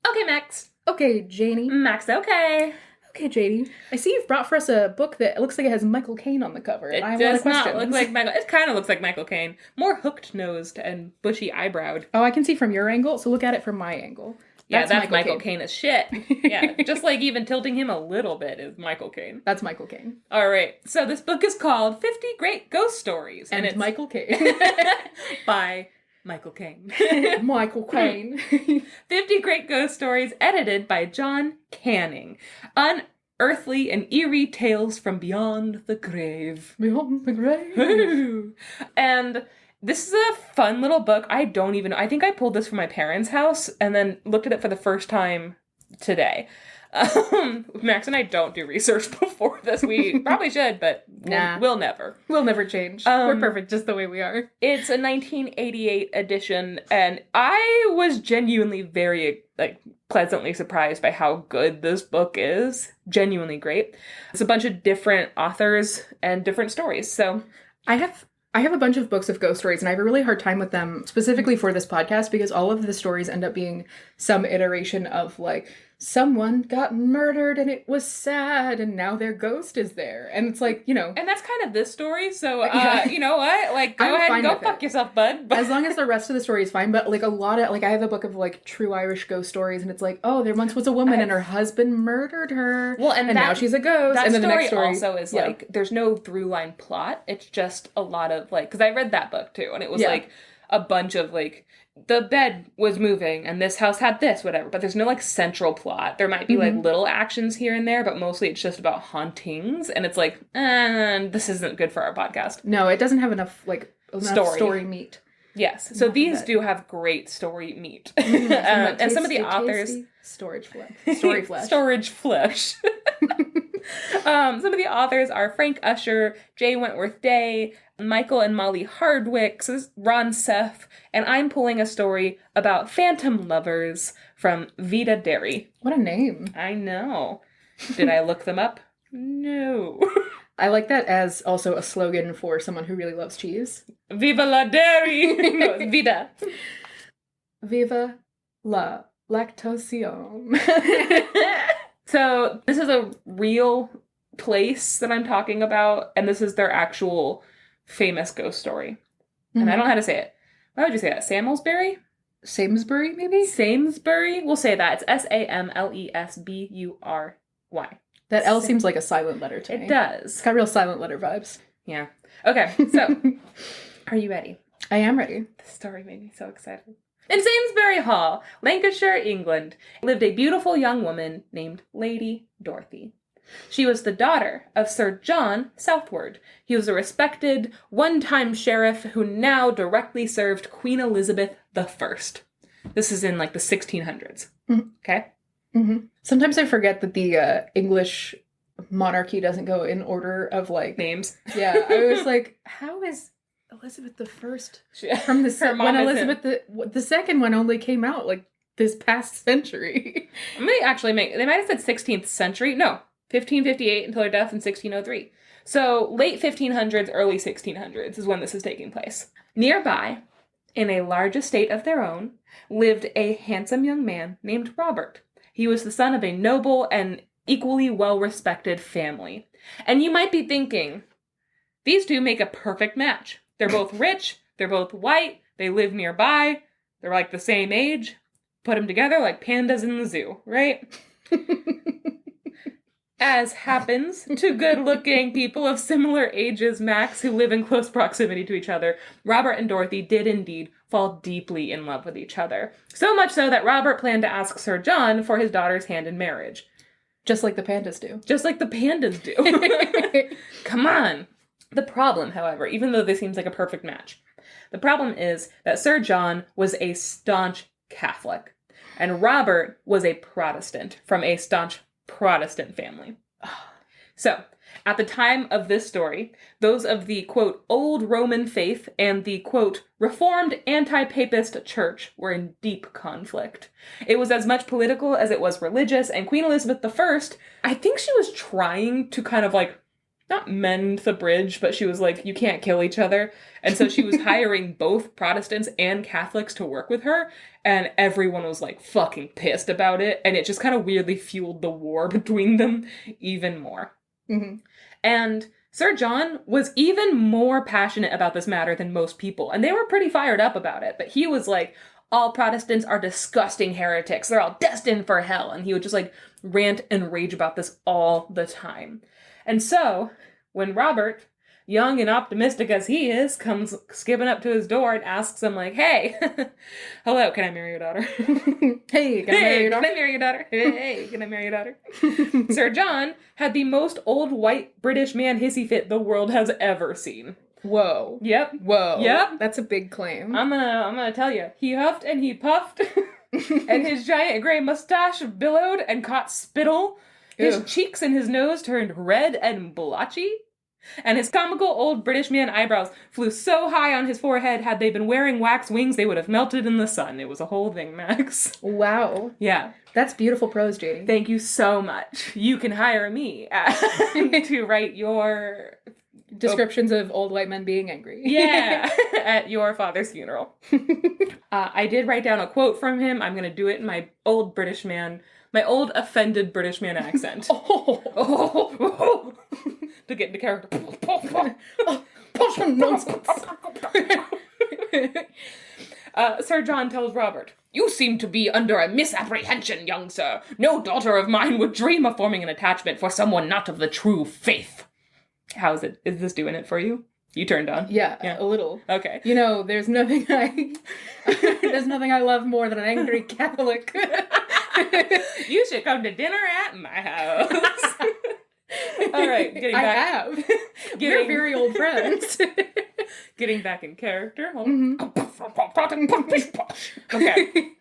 Okay, Max. Okay, Janey. Max, okay. Okay, JD. I see you've brought for us a book that looks like it has Michael Caine on the cover. It I have a lot of does not questions. look like Michael. It kind of looks like Michael Caine. More hooked-nosed and bushy-eyebrowed. Oh, I can see from your angle, so look at it from my angle. That's Michael Caine as shit. Yeah, just like even tilting him a little bit is Michael Caine. That's Michael Caine. All right, so this book is called 50 Great Ghost Stories. And it's Michael Caine. by Michael Caine. Michael Caine. 50 Great Ghost Stories, edited by John Canning. Unearthly and eerie tales from beyond the grave. Beyond the grave. And this is a fun little book. I think I pulled this from my parents' house and then looked at it for the first time today. Max and I don't do research before this. We probably should, but we'll never. We'll never change. We're perfect just the way we are. It's a 1988 edition, and I was genuinely very, pleasantly surprised by how good this book is. Genuinely great. It's a bunch of different authors and different stories, so... I have a bunch of books of ghost stories, and I have a really hard time with them, specifically for this podcast, because all of the stories end up being some iteration of, someone got murdered and it was sad and now their ghost is there. And it's And that's kind of this story, so, yeah. You know what? Go ahead and go fuck yourself, bud. As long as the rest of the story is fine, but, a lot of, I have a book of, true Irish ghost stories, and it's oh, there once was a woman and her husband murdered her. Well, and now she's a ghost. That and then story, the next story also is, there's no through-line plot. It's just a lot of, because I read that book, too, and it was, a bunch of, the bed was moving and this house had this, whatever, but there's no central plot. There might be little actions here and there, but mostly it's just about hauntings, and it's this isn't good for our podcast. No, it doesn't have enough story meat. Yes, so these do have great story meat. And some of the authors... Storage flesh. Storage flesh. Some of the authors are Frank Usher, J. Wentworth Day, Michael and Molly Hardwick, Ron Seth, and I'm pulling a story about phantom lovers from Vida Derry. What a name. I know. Did I look them up? No. I like that as also a slogan for someone who really loves cheese. Viva la dairy! No, it's Vida. Viva la lactosium. So this is a real place that I'm talking about, and this is their actual famous ghost story. And I don't know how to say it. Why would you say that? Samlesbury? Samlesbury, maybe? Samesbury? We'll say that. It's Samlesbury. That L seems like a silent letter to me. It does. It's got real silent letter vibes. Yeah. Okay, so, are you ready? I am ready. This story made me so excited. In Samlesbury Hall, Lancashire, England, lived a beautiful young woman named Lady Dorothy. She was the daughter of Sir John Southward. He was a respected, one-time sheriff who now directly served Queen Elizabeth I. This is in, like, the 1600s. Mm-hmm. Okay? Mm-hmm. Sometimes I forget that the English monarchy doesn't go in order of, like... Names. Yeah, I was like, how is Elizabeth I from the... when Elizabeth the second one only came out, like, this past century. They might have said 16th century. No. 1558 until her death in 1603. So late 1500s, early 1600s is when this is taking place. Nearby, in a large estate of their own, lived a handsome young man named Robert. He was the son of a noble and equally well-respected family. And you might be thinking, these two make a perfect match. They're both rich, they're both white, they live nearby, they're like the same age. Put them together like pandas in the zoo, right? As happens to good-looking people of similar ages, Max, who live in close proximity to each other, Robert and Dorothy did indeed fall deeply in love with each other. So much so that Robert planned to ask Sir John for his daughter's hand in marriage. Just like the pandas do. Just like the pandas do. Come on. The problem, however, even though this seems like a perfect match, the problem is that Sir John was a staunch Catholic, and Robert was a Protestant from a staunch Protestant family. So, at the time of this story, those of the, quote, old Roman faith and the, quote, reformed anti-papist church were in deep conflict. It was as much political as it was religious, and Queen Elizabeth I think she was trying to kind of, like, not mend the bridge, but she was like, you can't kill each other. And so she was hiring both Protestants and Catholics to work with her, and everyone was, like, fucking pissed about it, and it just kind of weirdly fueled the war between them even more. Mm-hmm. And Sir John was even more passionate about this matter than most people, and they were pretty fired up about it, but he was like, all Protestants are disgusting heretics, they're all destined for hell, and he would just, like, rant and rage about this all the time. And so, when Robert, young and optimistic as he is, comes skipping up to his door and asks him, like, hey, hello, can I marry your daughter? Hey, can I marry your daughter? Can I marry your daughter? Hey, can I marry your daughter? Sir John had the most old white British man hissy fit the world has ever seen. Whoa. Yep. Whoa. Yep. That's a big claim. I'm gonna tell you. He huffed and he puffed, and his giant gray mustache billowed and caught spittle. His cheeks and his nose turned red and blotchy, and his comical old British man eyebrows flew so high on his forehead, had they been wearing wax wings, they would have melted in the sun. It was a whole thing, Max. Wow. Yeah. That's beautiful prose, Janey. Thank you so much. You can hire me to write your... descriptions of old white men being angry. Yeah, at your father's funeral. I did write down a quote from him. I'm going to do it in my old offended British man accent. To get into character. Nonsense. Sir John tells Robert, you seem to be under a misapprehension, young sir. No daughter of mine would dream of forming an attachment for someone not of the true faith. How is it? Is this doing it for you? You turned on? Yeah, a little. Okay. You know, there's nothing I love more than an angry Catholic. You should come to dinner at my house. All right, getting back. I have. We're very old friends. Getting back in character. Mm-hmm. Okay.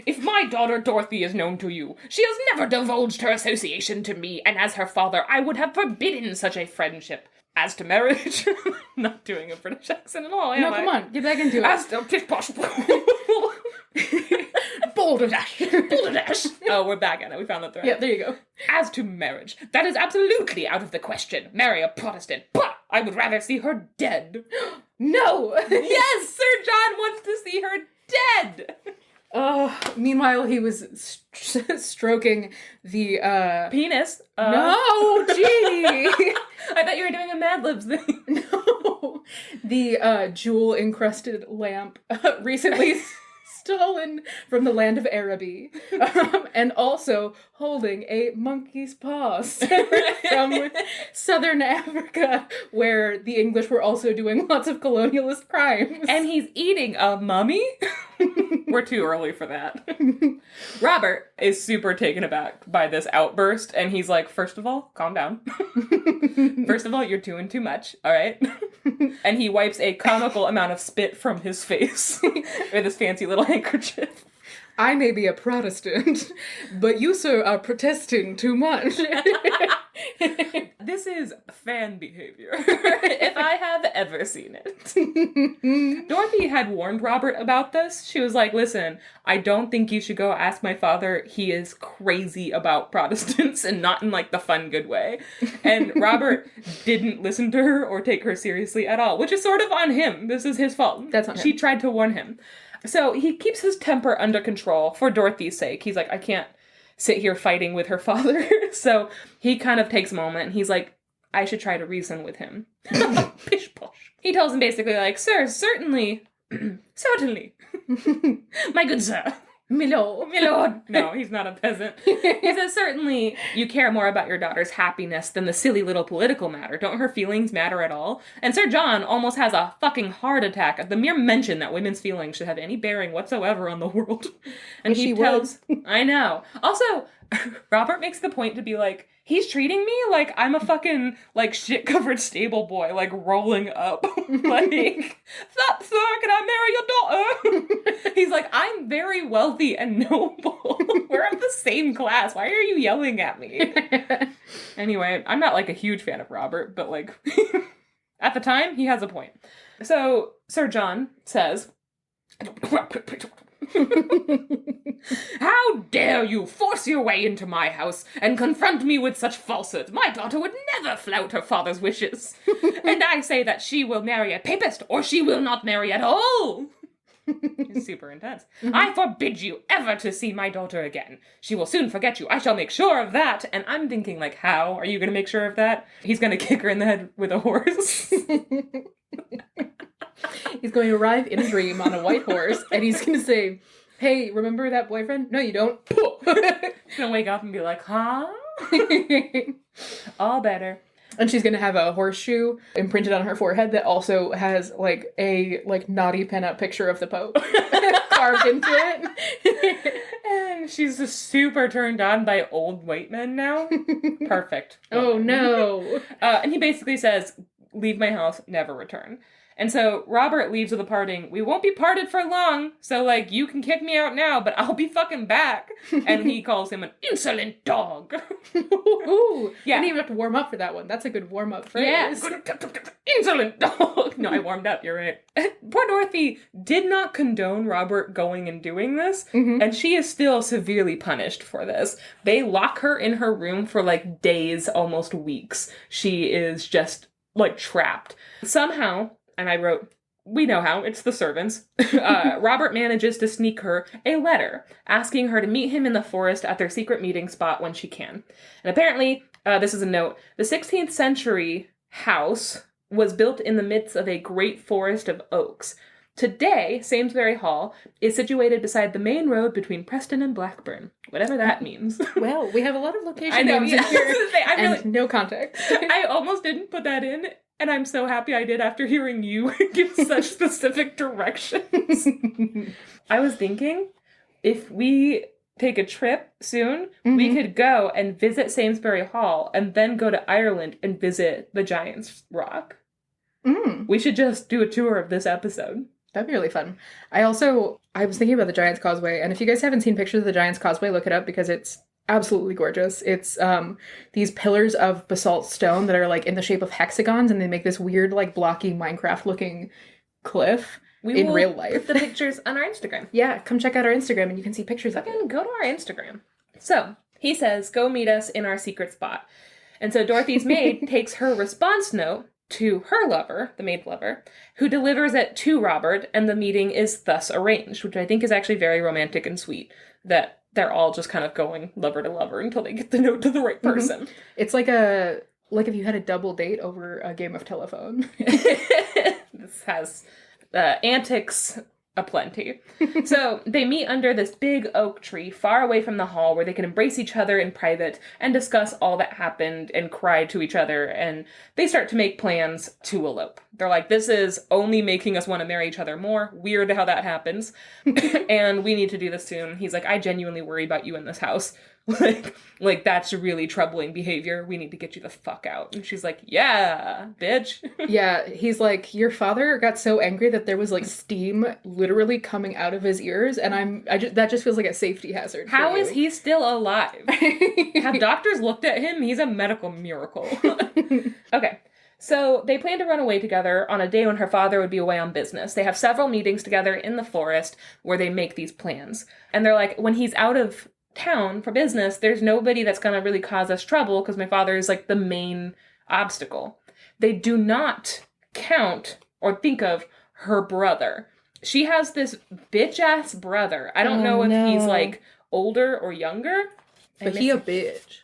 If my daughter Dorothy is known to you, she has never divulged her association to me, and as her father, I would have forbidden such a friendship. As to marriage, not doing a British accent at all, am I? No, come on, get back into it. As to Balderdash. Oh, we're back at it. We found the thread. Yeah, there you go. As to marriage, that is absolutely out of the question. Marry a Protestant, but I would rather see her dead. No! Yes, Sir John wants to see her dead! Meanwhile, he was stroking the Penis. No, gee. I thought you were doing a Mad Libs thing. No. The jewel encrusted lamp recently stolen from the land of Araby. And also holding a monkey's paw from southern Africa, where the English were also doing lots of colonialist crimes. And he's eating a mummy? We're too early for that. Robert is super taken aback by this outburst, and he's like, first of all, calm down. First of all, you're doing too much, all right? And he wipes a comical amount of spit from his face with his fancy little handkerchief. I may be a Protestant, but you, sir, are protesting too much. This is fan behavior, if I have ever seen it. Dorothy had warned Robert about this. She was like, listen, I don't think you should go ask my father. He is crazy about Protestants, and not in, like, the fun, good way. And Robert didn't listen to her or take her seriously at all, which is sort of on him. This is his fault. That's on him. She tried to warn him. So he keeps his temper under control for Dorothy's sake. He's like, I can't sit here fighting with her father. So he kind of takes a moment and he's like, I should try to reason with him. Pish posh. He tells him basically like, sir, certainly, certainly, my good sir. Milord. No, he's not a peasant. He says, certainly you care more about your daughter's happiness than the silly little political matter. Don't her feelings matter at all? And Sir John almost has a fucking heart attack at the mere mention that women's feelings should have any bearing whatsoever on the world. And he tells... I know. Also, Robert makes the point to be like, he's treating me like I'm a fucking, like, shit-covered stable boy, like, rolling up. Like, that, sir, can I marry your daughter? He's like, I'm very wealthy and noble. We're of the same class. Why are you yelling at me? Anyway, I'm not, like, a huge fan of Robert, but, like, at the time, he has a point. So, Sir John says... How dare you force your way into my house and confront me with such falsehoods? My daughter would never flout her father's wishes. And I say that she will marry a papist, or she will not marry at all. He's super intense. Mm-hmm. I forbid you ever to see my daughter again. She will soon forget you. I shall make sure of that. And I'm thinking, like, how are you going to make sure of that? He's going to kick her in the head with a horse. He's going to arrive in a dream on a white horse, and he's going to say, hey, remember that boyfriend? No, you don't. She's going to wake up and be like, huh? All better. And she's going to have a horseshoe imprinted on her forehead that also has, like, a, like, naughty pinup picture of the Pope carved into it. And she's just super turned on by old white men now. Perfect. Oh, no. And he basically says, leave my house, never return. And so Robert leaves with a parting, we won't be parted for long, so, like, you can kick me out now, but I'll be fucking back. And he calls him an insolent dog. Ooh, yeah. I didn't even have to warm up for that one. That's a good warm-up phrase. Yes. Insolent dog. No, I warmed up, you're right. Poor Dorothy did not condone Robert going and doing this, and she is still severely punished for this. They lock her in her room for, like, days, almost weeks. She is just, like, trapped. Somehow... And I wrote, we know how, it's the servants. Robert manages to sneak her a letter, asking her to meet him in the forest at their secret meeting spot when she can. And apparently, this is a note, the 16th century house was built in the midst of a great forest of oaks. Today, Samlesbury Hall is situated beside the main road between Preston and Blackburn, whatever that means. Well, we have a lot of location names in here, and no context. I almost didn't put that in. And I'm so happy I did after hearing you give such specific directions. I was thinking, if we take a trip soon, we could go and visit Samlesbury Hall and then go to Ireland and visit the Giant's Rock. We should just do a tour of this episode. That'd be really fun. I was thinking about the Giant's Causeway, and if you guys haven't seen pictures of the Giant's Causeway, look it up because it's absolutely gorgeous. It's these pillars of basalt stone that are like in the shape of hexagons, and they make this weird like blocky Minecraft looking cliff in real life. Put the pictures on our Instagram. Yeah, come check out our Instagram and you can see pictures of it. Go to our Instagram. So he says, go meet us in our secret spot. And so Dorothy's maid takes her response note to her lover, the maid lover, who delivers it to Robert, and the meeting is thus arranged, which I think is actually very romantic and sweet, that they're all just kind of going lover to lover until they get the note to the right person. It's like if you had a double date over a game of telephone. This has antics aplenty. So they meet under this big oak tree far away from the hall where they can embrace each other in private and discuss all that happened and cry to each other, and they start to make plans to elope. They're like, this is only making us want to marry each other more. Weird how that happens. And we need to do this soon. He's like, I genuinely worry about you in this house. Like that's really troubling behavior. We need to get you the fuck out. And she's like, yeah, bitch. Yeah, he's like, your father got so angry that there was like steam literally coming out of his ears, and that just feels like a safety hazard. How is he still alive? Have doctors looked at him? He's a medical miracle. Okay. So they plan to run away together on a day when her father would be away on business. They have several meetings together in the forest where they make these plans. And they're like, when he's out of town for business, there's nobody that's going to really cause us trouble because my father is like the main obstacle. They do not count or think of her brother. She has this bitch-ass brother. I don't know if he's like older or younger. But he a bitch.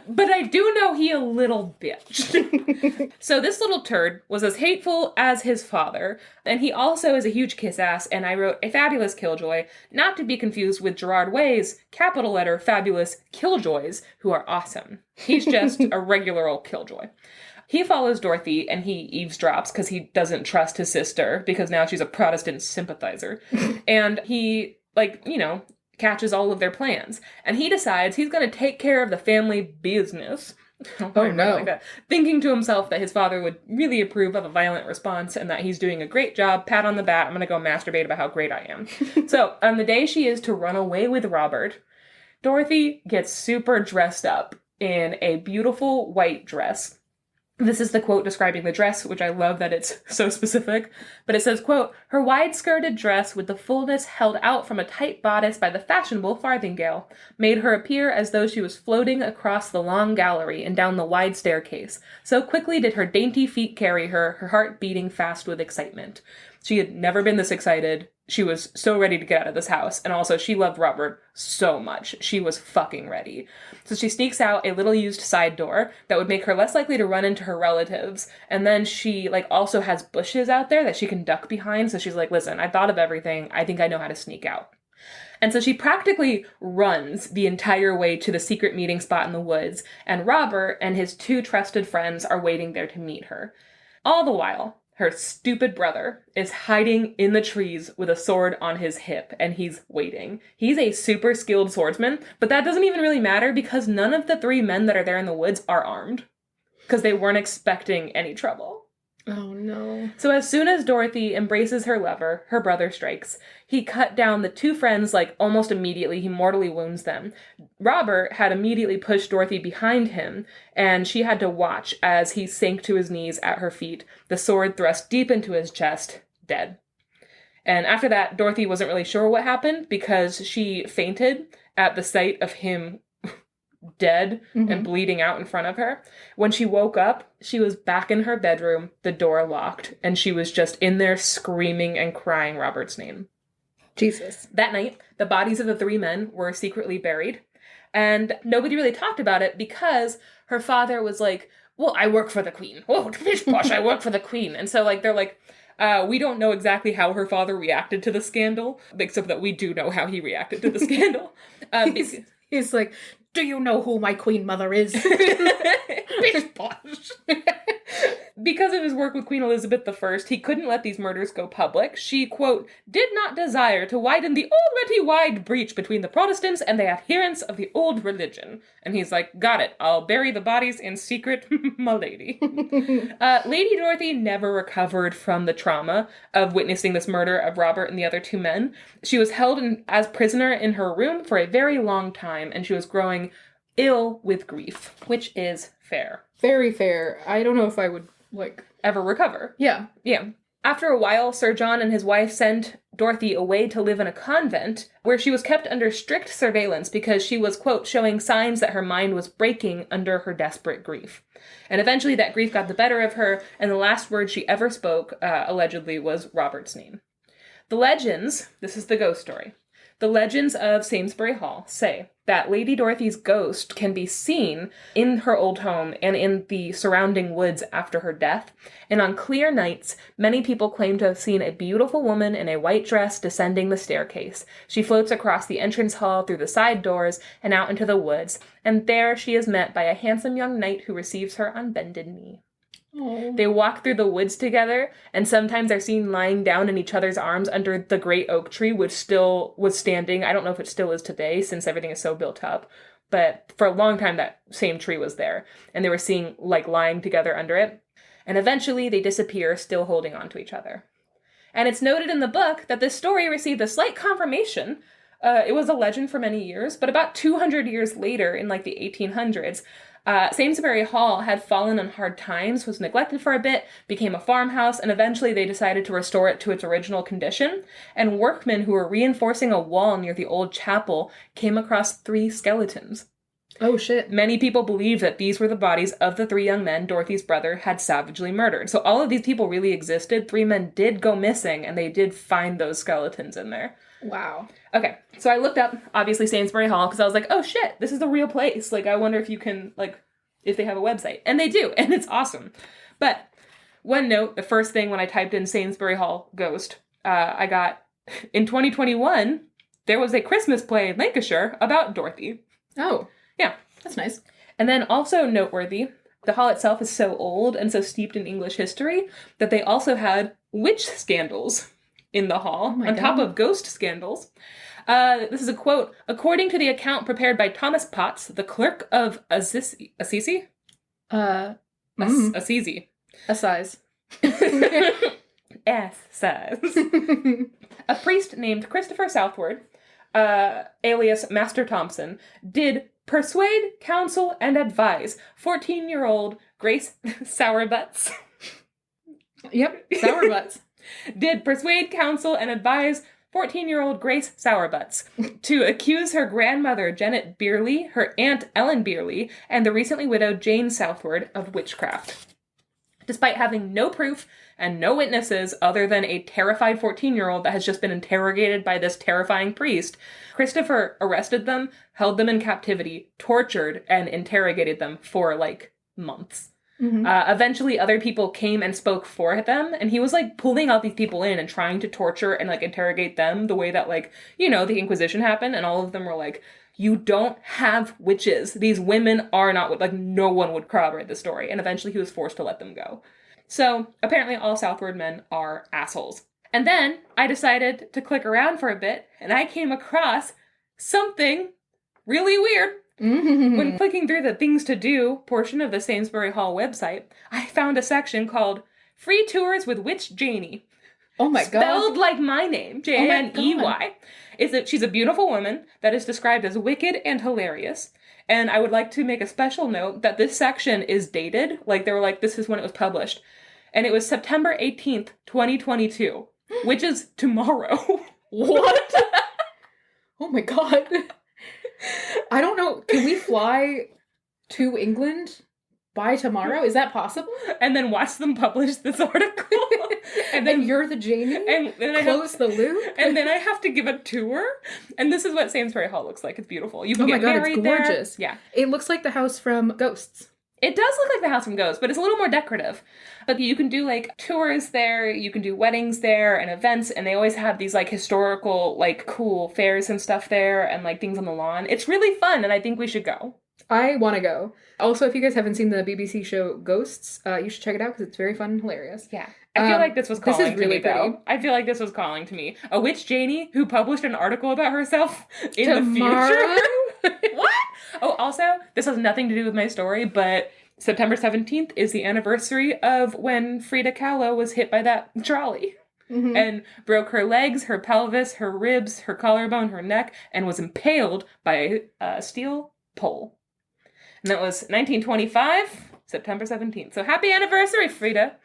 But I do know he a little bitch. So this little turd was as hateful as his father, and he also is a huge kiss-ass, and I wrote a fabulous killjoy, not to be confused with Gerard Way's capital letter fabulous killjoys, who are awesome. He's just a regular old killjoy. He follows Dorothy, and he eavesdrops because he doesn't trust his sister, because now she's a Protestant sympathizer. And he, catches all of their plans. And he decides he's going to take care of the family business. Oh no. Like that. Thinking to himself that his father would really approve of a violent response and that he's doing a great job. Pat on the back. I'm going to go masturbate about how great I am. So on the day she is to run away with Robert, Dorothy gets super dressed up in a beautiful white dress. This is the quote describing the dress, which I love that it's so specific. But it says, quote, her wide-skirted dress with the fullness held out from a tight bodice by the fashionable farthingale made her appear as though she was floating across the long gallery and down the wide staircase. So quickly did her dainty feet carry her, her heart beating fast with excitement. She had never been this excited. She was so ready to get out of this house. And also, she loved Robert so much. She was fucking ready. So she sneaks out a little used side door that would make her less likely to run into her relatives. And then she, also has bushes out there that she can duck behind. So she's like, listen, I thought of everything. I think I know how to sneak out. And so she practically runs the entire way to the secret meeting spot in the woods. And Robert and his two trusted friends are waiting there to meet her. All the while, her stupid brother is hiding in the trees with a sword on his hip, and he's waiting. He's a super skilled swordsman, but that doesn't even really matter because none of the three men that are there in the woods are armed. Because they weren't expecting any trouble. Oh, no. So as soon as Dorothy embraces her lover, her brother strikes. He cut down the two friends, almost immediately. He mortally wounds them. Robert had immediately pushed Dorothy behind him, and she had to watch as he sank to his knees at her feet, the sword thrust deep into his chest, dead. And after that, Dorothy wasn't really sure what happened because she fainted at the sight of him dead and bleeding out in front of her. When she woke up, she was back in her bedroom, the door locked, and she was just in there screaming and crying Robert's name. Jesus. That night, the bodies of the three men were secretly buried, and nobody really talked about it because her father was like, well, I work for the queen. Oh, pish posh, I work for the queen. And so, they're like, we don't know exactly how her father reacted to the scandal, except that we do know how he reacted to the scandal. He's like, do you know who my queen mother is? Bish posh. Because of his work with Queen Elizabeth I, he couldn't let these murders go public. She, quote, did not desire to widen the already wide breach between the Protestants and the adherents of the old religion. And he's like, got it, I'll bury the bodies in secret, my lady. Lady Dorothy never recovered from the trauma of witnessing this murder of Robert and the other two men. She was held as prisoner in her room for a very long time, and she was growing ill with grief, which is fair. Very fair. I don't know if I would, ever recover. Yeah. Yeah. After a while, Sir John and his wife sent Dorothy away to live in a convent where she was kept under strict surveillance because she was, quote, showing signs that her mind was breaking under her desperate grief. And eventually that grief got the better of her, and the last word she ever spoke, allegedly, was Robert's name. The legends, this is the ghost story, The legends of Samlesbury Hall say that Lady Dorothy's ghost can be seen in her old home and in the surrounding woods after her death. And on clear nights, many people claim to have seen a beautiful woman in a white dress descending the staircase. She floats across the entrance hall through the side doors and out into the woods, and there she is met by a handsome young knight who receives her on bended knee. Aww. They walk through the woods together, and sometimes they're seen lying down in each other's arms under the great oak tree, which still was standing. I don't know if it still is today, since everything is so built up. But for a long time, that same tree was there, and they were seen, like, lying together under it. And eventually, they disappear, still holding on to each other. And it's noted in the book that this story received a slight confirmation. It was a legend for many years, but about 200 years later, in, like, the 1800s, Samlesbury Hall had fallen on hard times, was neglected for a bit, became a farmhouse, and eventually they decided to restore it to its original condition. And workmen who were reinforcing a wall near the old chapel came across 3 skeletons. Oh, shit. Many people believe that these were the bodies of the 3 young men Dorothy's brother had savagely murdered. So all of these people really existed. 3 men did go missing, and they did find those skeletons in there. Wow. Okay, so I looked up, obviously, Samlesbury Hall, because I was like, oh shit, this is a real place. Like, I wonder if you can, like, if they have a website. And they do, and it's awesome. But, one note, the first thing when I typed in Samlesbury Hall ghost, I got, in 2021, there was a Christmas play in Lancashire about Dorothy. Oh. Yeah. That's nice. And then also noteworthy, the hall itself is so old and so steeped in English history that they also had witch scandals in the hall, on top of ghost scandals. This is a quote. According to the account prepared by Thomas Potts, the clerk of Assisi? Assisi. Assize. S-size. A priest named Christopher Southward, alias Master Thompson, did persuade, counsel, and advise 14-year-old Grace Sourbuts. Yep, Sourbuts. Did persuade, counsel, and advise 14-year-old Grace Sourbuts to accuse her grandmother Janet Beerley, her aunt Ellen Beerley, and the recently widowed Jane Southward of witchcraft. Despite having no proof and no witnesses other than a terrified 14-year-old that has just been interrogated by this terrifying priest, Christopher arrested them, held them in captivity, tortured, and interrogated them for, like, months. Mm-hmm. Eventually, other people came and spoke for them, and he was, like, pulling all these people in and trying to torture and, like, interrogate them the way that, like, you know, the Inquisition happened, and all of them were like, you don't have witches. These women are not, like, no one would corroborate the story, and eventually he was forced to let them go. So, apparently all Southward men are assholes. And then, I decided to click around for a bit, and I came across something really weird. Mm-hmm. When clicking through the Things to Do portion of the Samlesbury Hall website, I found a section called Free Tours with Witch Janey. Oh my god. Spelled like my name, Janey. She's a beautiful woman that is described as wicked and hilarious. And I would like to make a special note that this section is dated. Like, they were like, this is when it was published. And it was September 18th, 2022, which is tomorrow. What? Oh my god. I don't know. Can we fly to England by tomorrow? Is that possible? And then watch them publish this article. And then you're the Janey? And then close the loop? And then I have to give a tour. And this is what Samlesbury Hall looks like. It's beautiful. You can get married there. It's gorgeous. Yeah. It looks like the house from Ghosts. It does look like the house from Ghosts, but it's a little more decorative. But you can do, like, tours there, you can do weddings there, and events, and they always have these, like, historical, like, cool fairs and stuff there, and, like, things on the lawn. It's really fun, and I think we should go. I want to go. Also, if you guys haven't seen the BBC show Ghosts, you should check it out, because it's very fun and hilarious. Yeah. I feel like this was calling this is really to me, though. I feel like this was calling to me. A witch Janey who published an article about herself in the future. What? Oh, also, this has nothing to do with my story, but September 17th is the anniversary of when Frida Kahlo was hit by that trolley. Mm-hmm. And broke her legs, her pelvis, her ribs, her collarbone, her neck, and was impaled by a steel pole. And that was 1925, September 17th. So happy anniversary, Frida!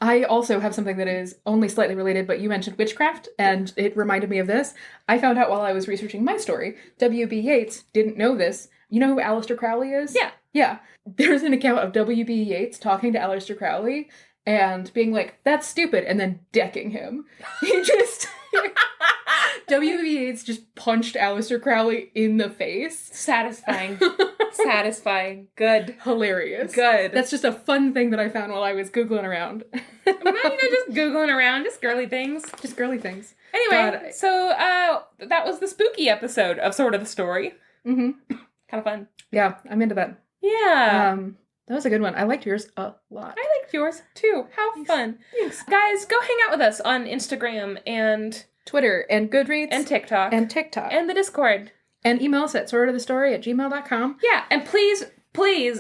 I also have something that is only slightly related, but you mentioned witchcraft, and it reminded me of this. I found out while I was researching my story, W.B. Yeats didn't know this. You know who Aleister Crowley is? Yeah. Yeah. There's an account of W.B. Yeats talking to Aleister Crowley and being like, that's stupid, and then decking him. He just W.B. Yeats just punched Aleister Crowley in the face. Satisfying. Satisfying. Good. Hilarious. Good. That's just a fun thing that I found while I was Googling around. Just Googling around, just girly things. Just girly things. Anyway, God. so that was the spooky episode of Sort of the Story. Mm-hmm. Kind of fun. Yeah, I'm into that. Yeah. That was a good one. I liked yours a lot. I liked yours too. How fun. Thanks. Guys, go hang out with us on Instagram and Twitter and Goodreads. and TikTok. And the Discord. And email us at sortofthestory@gmail.com. Yeah, and please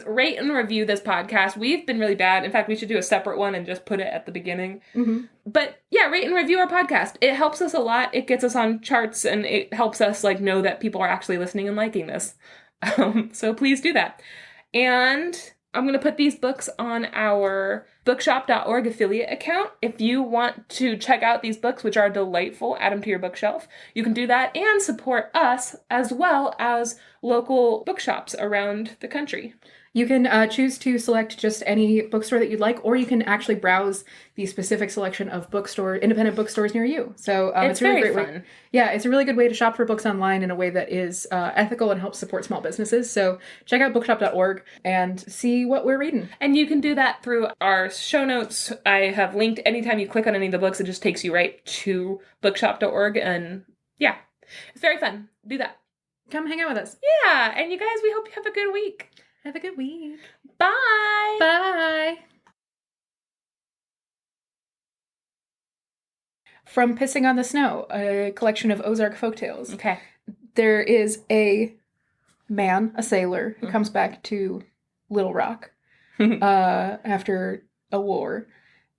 rate and review this podcast. We've been really bad. In fact, we should do a separate one and just put it at the beginning. Mm-hmm. But yeah, rate and review our podcast. It helps us a lot. It gets us on charts, and it helps us know that people are actually listening and liking this. So please do that. And I'm going to put these books on our bookshop.org affiliate account. If you want to check out these books, which are delightful, add them to your bookshelf. You can do that and support us as well as local bookshops around the country. You can choose to select just any bookstore that you'd like, or you can actually browse the specific selection of independent bookstores near you. So it's a really very great fun. way. Yeah, it's a really good way to shop for books online in a way that is ethical and helps support small businesses. So check out bookshop.org and see what we're reading. And you can do that through our show notes. I have linked anytime you click on any of the books, it just takes you right to bookshop.org. And yeah, it's very fun. Do that. Come hang out with us. Yeah, and you guys, we hope you have a good week. Have a good week. Bye. Bye. From Pissing on the Snow, a collection of Ozark folktales. Okay. There is a man, a sailor, who comes back to Little Rock after a war,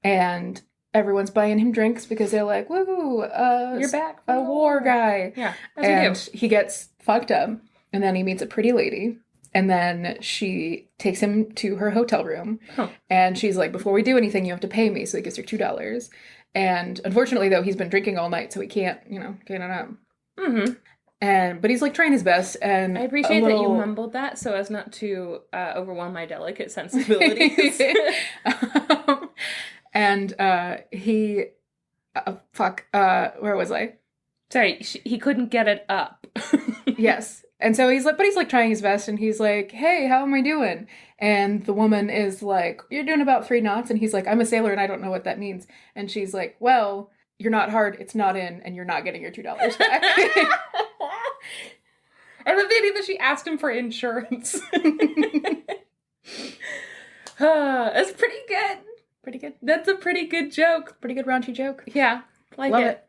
and everyone's buying him drinks because they're like, woo, You're back. a war guy. Yeah. And he gets fucked up, and then he meets a pretty lady. And then she takes him to her hotel room. Huh. And she's like, before we do anything, you have to pay me. So he gives her $2. And unfortunately, though, he's been drinking all night, so he can't, get it up. Mm-hmm. But he's like trying his best. And I appreciate that you mumbled that so as not to overwhelm my delicate sensibilities. He, where was I? Sorry, he couldn't get it up. Yes. And so he's like trying his best, and he's like, hey, how am I doing? And the woman is like, you're doing about 3 knots. And he's like, I'm a sailor and I don't know what that means. And she's like, well, you're not hard, it's not in, and you're not getting your $2 back. I love the idea that she asked him for insurance. That's pretty good. Pretty good. That's a pretty good joke. Pretty good raunchy joke. Yeah, like Love it. it.